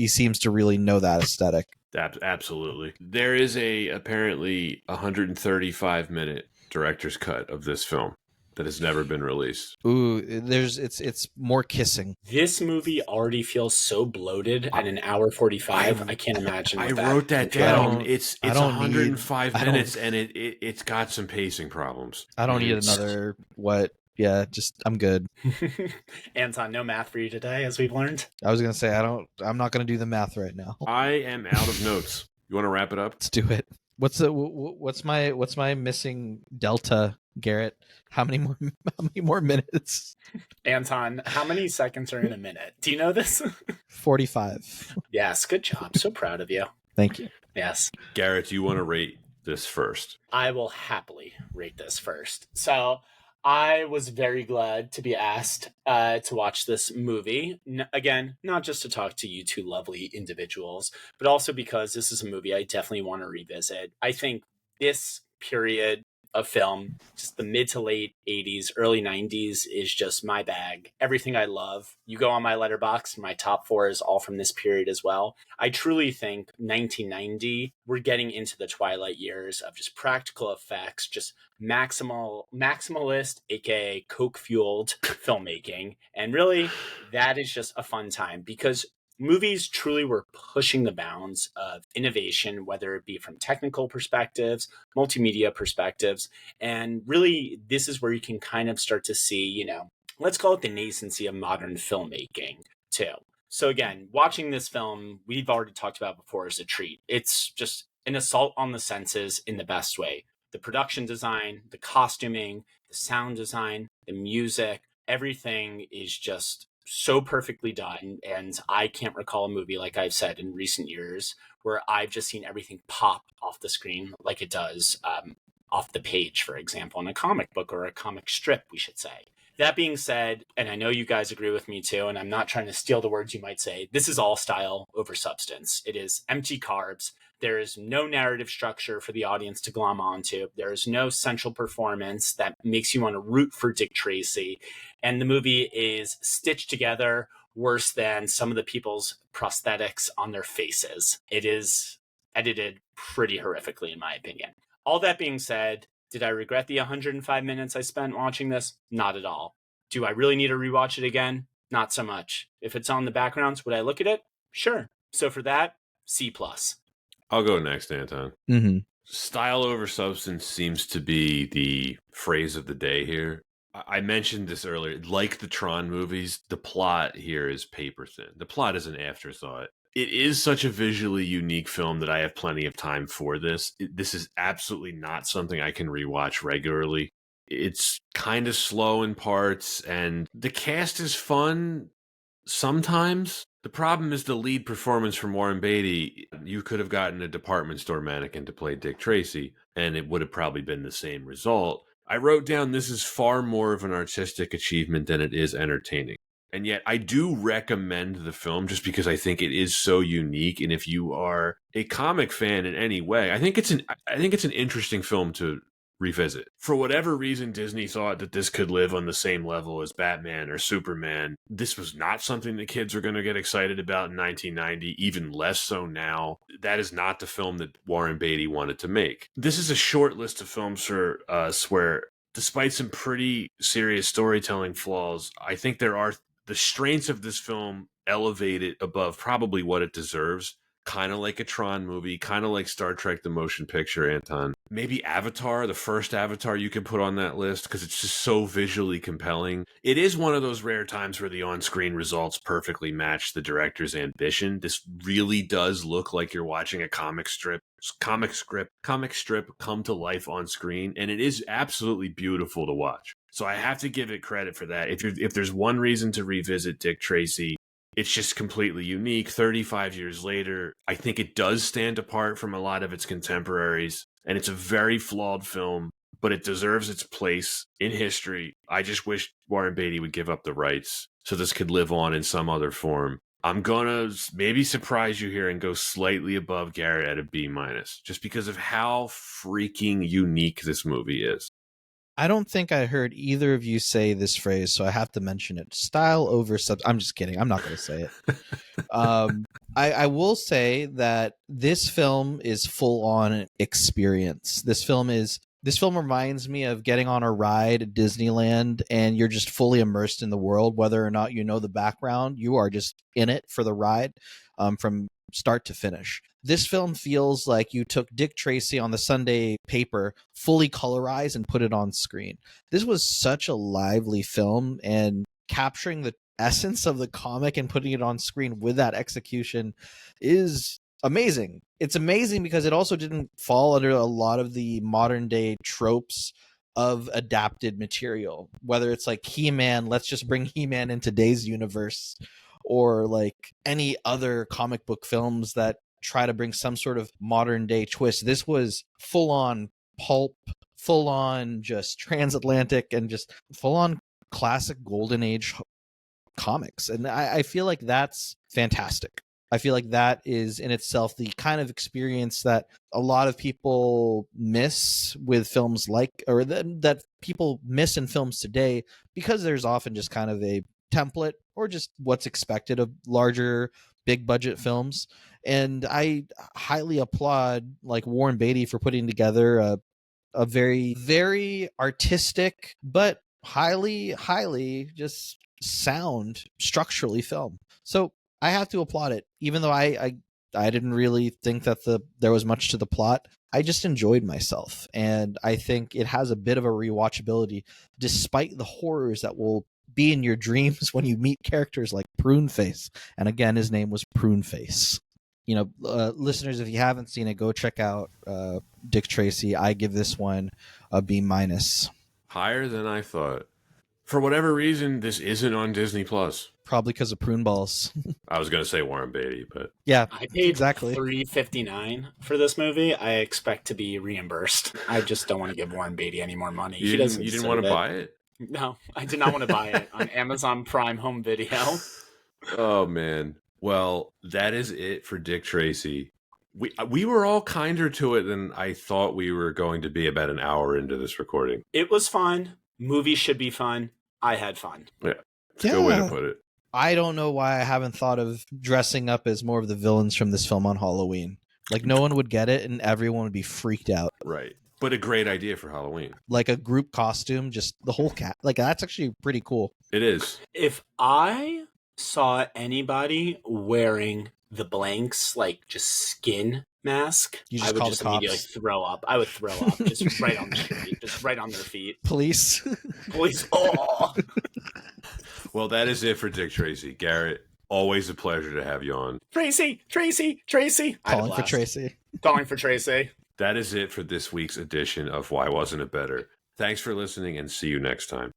seems to really know that aesthetic. Absolutely. There is apparently 135-minute director's cut of this film that has never been released. Ooh, it's more kissing. This movie already feels so bloated at an hour 45. I can't imagine. I wrote that down. It's 105 minutes, and it's got some pacing problems. I don't need another Yeah, I'm good. Anton, no math for you today, as we've learned. I was gonna say I'm not gonna do the math right now. I am out of notes. You want to wrap it up? Let's do it. What's my missing delta, Garrett? How many more minutes? Anton, how many seconds are in a minute? Do you know this? 45. Yes, good job. So proud of you. Thank you. Yes. Garrett, do you want to rate this first? I will happily rate this first. So I was very glad to be asked to watch this movie. Again, not just to talk to you two lovely individuals, but also because this is a movie I definitely want to revisit. I think this period of film, just the mid to late 80s, early 90s, is just my bag. Everything I love. You go on my Letterboxd, my top 4 is all from this period as well. I truly think 1990, we're getting into the twilight years of just practical effects, just maximalist, aka coke-fueled filmmaking. And really, that is just a fun time because movies truly were pushing the bounds of innovation, whether it be from technical perspectives, multimedia perspectives. And really, this is where you can kind of start to see, let's call it the nascency of modern filmmaking too. So again, watching this film, we've already talked about before, is a treat. It's just an assault on the senses in the best way. The production design, the costuming, the sound design, the music, everything is just so perfectly done. And I can't recall a movie, like I've said in recent years, where I've just seen everything pop off the screen like it does off the page, for example, in a comic book or a comic strip, we should say. That being said, and I know you guys agree with me too, and I'm not trying to steal the words you might say, this is all style over substance. It is empty carbs. There is no narrative structure for the audience to glom onto. There is no central performance that makes you want to root for Dick Tracy. And the movie is stitched together worse than some of the people's prosthetics on their faces. It is edited pretty horrifically, in my opinion. All that being said, did I regret the 105 minutes I spent watching this? Not at all. Do I really need to rewatch it again? Not so much. If it's on the backgrounds, would I look at it? Sure. So for that, C+. I'll go next, Anton. Mm-hmm. Style over substance seems to be the phrase of the day here. I mentioned this earlier. Like the Tron movies, the plot here is paper thin. The plot is an afterthought. It is such a visually unique film that I have plenty of time for this. This is absolutely not something I can rewatch regularly. It's kind of slow in parts, and the cast is fun sometimes. The problem is the lead performance from Warren Beatty. You could have gotten a department store mannequin to play Dick Tracy, and it would have probably been the same result. I wrote down this is far more of an artistic achievement than it is entertaining. And yet I do recommend the film just because I think it is so unique. And if you are a comic fan in any way, I think it's an interesting film to revisit. For whatever reason, Disney thought that this could live on the same level as Batman or Superman. This was not something that kids are going to get excited about in 1990, even less so now. That is not the film that Warren Beatty wanted to make. This is a short list of films for us where, despite some pretty serious storytelling flaws, I think the strengths of this film elevate it above probably what it deserves. Kind of like a Tron movie, kind of like Star Trek the Motion Picture, Anton. Maybe Avatar, the first Avatar you could put on that list because it's just so visually compelling. It is one of those rare times where the on-screen results perfectly match the director's ambition. This really does look like you're watching a comic strip come to life on screen, and it is absolutely beautiful to watch. So I have to give it credit for that. If there's one reason to revisit Dick Tracy, it's just completely unique. 35 years later, I think it does stand apart from a lot of its contemporaries, and it's a very flawed film, but it deserves its place in history. I just wish Warren Beatty would give up the rights so this could live on in some other form. I'm going to maybe surprise you here and go slightly above Garret at a B-, just because of how freaking unique this movie is. I don't think I heard either of you say this phrase, so I have to mention it. Style over substance. I'm just kidding. I'm not going to say it. I will say that this film is full on experience. This film reminds me of getting on a ride at Disneyland, and you're just fully immersed in the world, whether or not you know the background. You are just in it for the ride, from start to finish. This film feels like you took Dick Tracy on the Sunday paper, fully colorized, and put it on screen. This was such a lively film, and capturing the essence of the comic and putting it on screen with that execution is amazing. It's amazing because it also didn't fall under a lot of the modern day tropes of adapted material, whether it's like He-Man, let's just bring He-Man in today's universe, or like any other comic book films that try to bring some sort of modern day twist. This was full on pulp, full on just transatlantic, and just full on classic golden age comics. And I feel like that's fantastic. I feel like that is in itself the kind of experience that a lot of people miss with films that people miss in films today, because there's often just kind of a template or just what's expected of larger, big budget films. And I highly applaud like Warren Beatty for putting together a very, very artistic, but highly just sound structurally film. So I have to applaud it, even though I didn't really think that there was much to the plot. I just enjoyed myself, and I think it has a bit of a rewatchability, despite the horrors that will be in your dreams when you meet characters like Pruneface. And again, his name was Pruneface. You know, listeners, if you haven't seen it, go check out Dick Tracy. I give this one a B-. Higher than I thought. For whatever reason, this isn't on Disney Plus. Probably because of prune balls. I was going to say Warren Beatty, but yeah, I paid exactly $3.59 for this movie. I expect to be reimbursed. I just don't want to give Warren Beatty any more money. You didn't want to buy it? No, I did not want to buy it on Amazon Prime Home Video. Oh man. Well, that is it for Dick Tracy. We were all kinder to it than I thought we were going to be about an hour into this recording. It was fun. Movies should be fun. I had fun. Yeah. It's a good way to put it. I don't know why I haven't thought of dressing up as more of the villains from this film on Halloween. Like, no one would get it and everyone would be freaked out. Right. But a great idea for Halloween. Like a group costume, just the whole cat. Like, that's actually pretty cool. It is. If I saw anybody wearing the Blanks, like, just skin mask, You just I would call just the cops. immediately throw up. I would throw up just right on the street, just right on their feet. Police. Police. Oh. Well, that is it for Dick Tracy. Garrett, always a pleasure to have you on. Tracy. I had a Calling for blast. Tracy. Calling for Tracy. That is it for this week's edition of Why Wasn't It Better? Thanks for listening and see you next time.